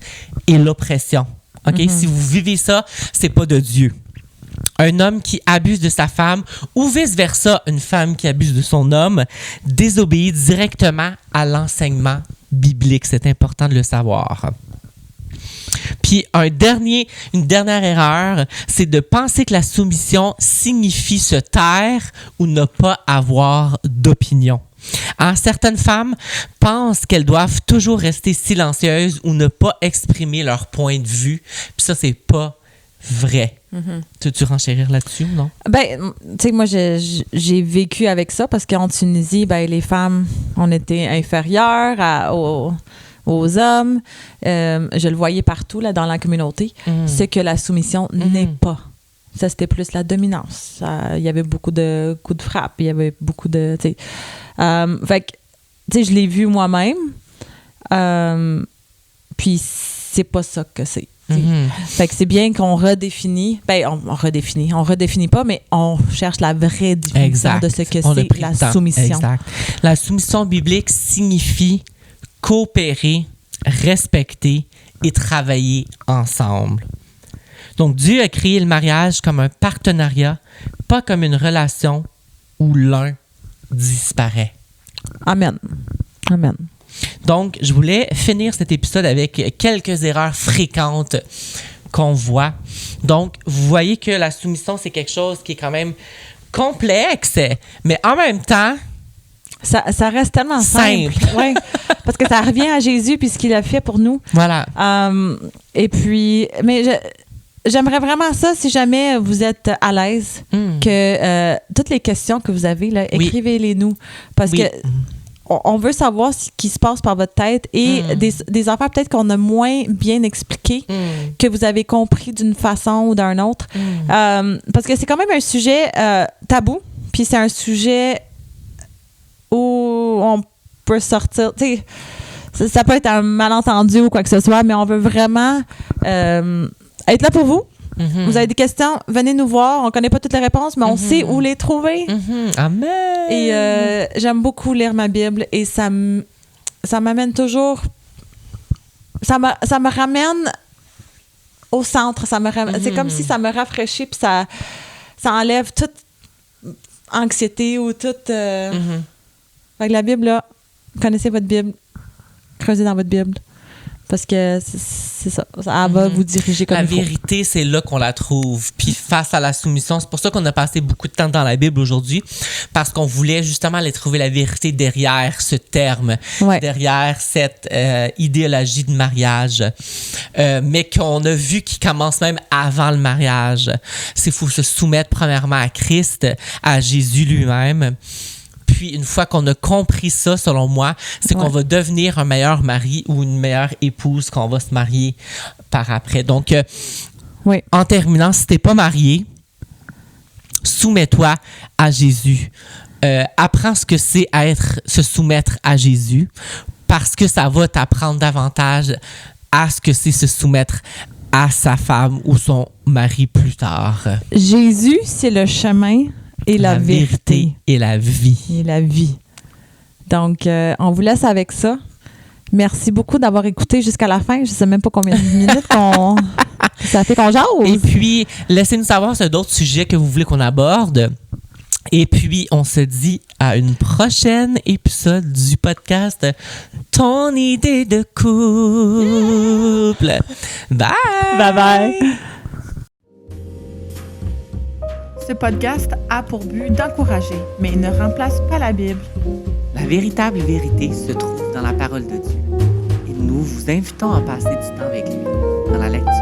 S1: et l'oppression. OK? Si vous vivez ça, c'est pas de Dieu. un homme qui abuse de sa femme ou vice-versa, une femme qui abuse de son homme, désobéit directement à l'enseignement biblique. C'est important de le savoir. Puis une dernière erreur, c'est de penser que la soumission signifie se taire ou ne pas avoir d'opinion. Certaines femmes pensent qu'elles doivent toujours rester silencieuses ou ne pas exprimer leur point de vue. Puis ça, c'est pas vrai. Tu renchérir là-dessus ou non?
S2: Ben, tu sais, moi, j'ai vécu avec ça parce qu'en Tunisie, ben, les femmes, on était inférieures aux hommes. Je le voyais partout là, dans la communauté. C'est que la soumission n'est pas. Ça, c'était plus la dominance. Il y avait beaucoup de coups de frappe. Il y avait beaucoup de... fait que, tu sais, je l'ai vu moi-même. Puis, c'est pas ça que c'est. Fait que c'est bien qu'on redéfinit. Ben, on redéfinit pas, mais on cherche la vraie définition de ce que c'est la soumission.
S1: Exact. La soumission biblique signifie coopérer, respecter et travailler ensemble. Donc, Dieu a créé le mariage comme un partenariat, pas comme une relation où l'un disparaît.
S2: Amen. Amen.
S1: Donc, je voulais finir cet épisode avec quelques erreurs fréquentes qu'on voit. Donc, vous voyez que la soumission, c'est quelque chose qui est quand même complexe, mais en même temps...
S2: Ça reste tellement simple. Ouais, parce que ça revient à Jésus puis ce qu'il a fait pour nous.
S1: Voilà.
S2: Et puis, mais j'aimerais vraiment ça, si jamais vous êtes à l'aise, que toutes les questions que vous avez, là, écrivez-les nous. Parce que on veut savoir ce qui se passe par votre tête et des affaires peut-être qu'on a moins bien expliquées, que vous avez compris d'une façon ou d'une autre. Parce que c'est quand même un sujet tabou, puis c'est un sujet où on peut sortir... Tu sais, ça peut être un malentendu ou quoi que ce soit, mais on veut vraiment être là pour vous. Vous avez des questions, venez nous voir. On ne connaît pas toutes les réponses, mais on sait où les trouver.
S1: Amen!
S2: Et j'aime beaucoup lire ma Bible et ça m'amène toujours... Ça me ramène au centre. C'est comme si ça me rafraîchit puis ça enlève toute anxiété ou toute... Fait que la Bible, là, connaissez votre Bible, creusez dans votre Bible. Parce que c'est ça. Elle va vous diriger comme il faut.
S1: La vérité, c'est là qu'on la trouve. Puis face à la soumission, c'est pour ça qu'on a passé beaucoup de temps dans la Bible aujourd'hui, parce qu'on voulait justement aller trouver la vérité derrière ce terme, derrière cette idéologie de mariage, mais qu'on a vu qui commence même avant le mariage. C'est faut se soumettre premièrement à Christ, à Jésus lui-même. Puis, une fois qu'on a compris ça, selon moi, c'est qu'on va devenir un meilleur mari ou une meilleure épouse quand on va se marier par après. Donc, en terminant, si t'es pas marié, soumets-toi à Jésus. Apprends ce que c'est se soumettre à Jésus, parce que ça va t'apprendre davantage à ce que c'est se soumettre à sa femme ou son mari plus tard.
S2: Jésus, c'est le chemin... Et la vérité.
S1: Et la vie.
S2: Et la vie. Donc, on vous laisse avec ça. Merci beaucoup d'avoir écouté jusqu'à la fin. Je ne sais même pas combien de minutes ça fait qu'on jase.
S1: Et puis, laissez-nous savoir sur d'autres sujets que vous voulez qu'on aborde. Et puis, on se dit à une prochaine épisode du podcast Ton idée de couple. Bye!
S2: Bye-bye!
S3: Ce podcast a pour but d'encourager, mais il ne remplace pas la Bible.
S1: La véritable vérité se trouve dans la parole de Dieu. Et nous vous invitons à passer du temps avec lui dans la lecture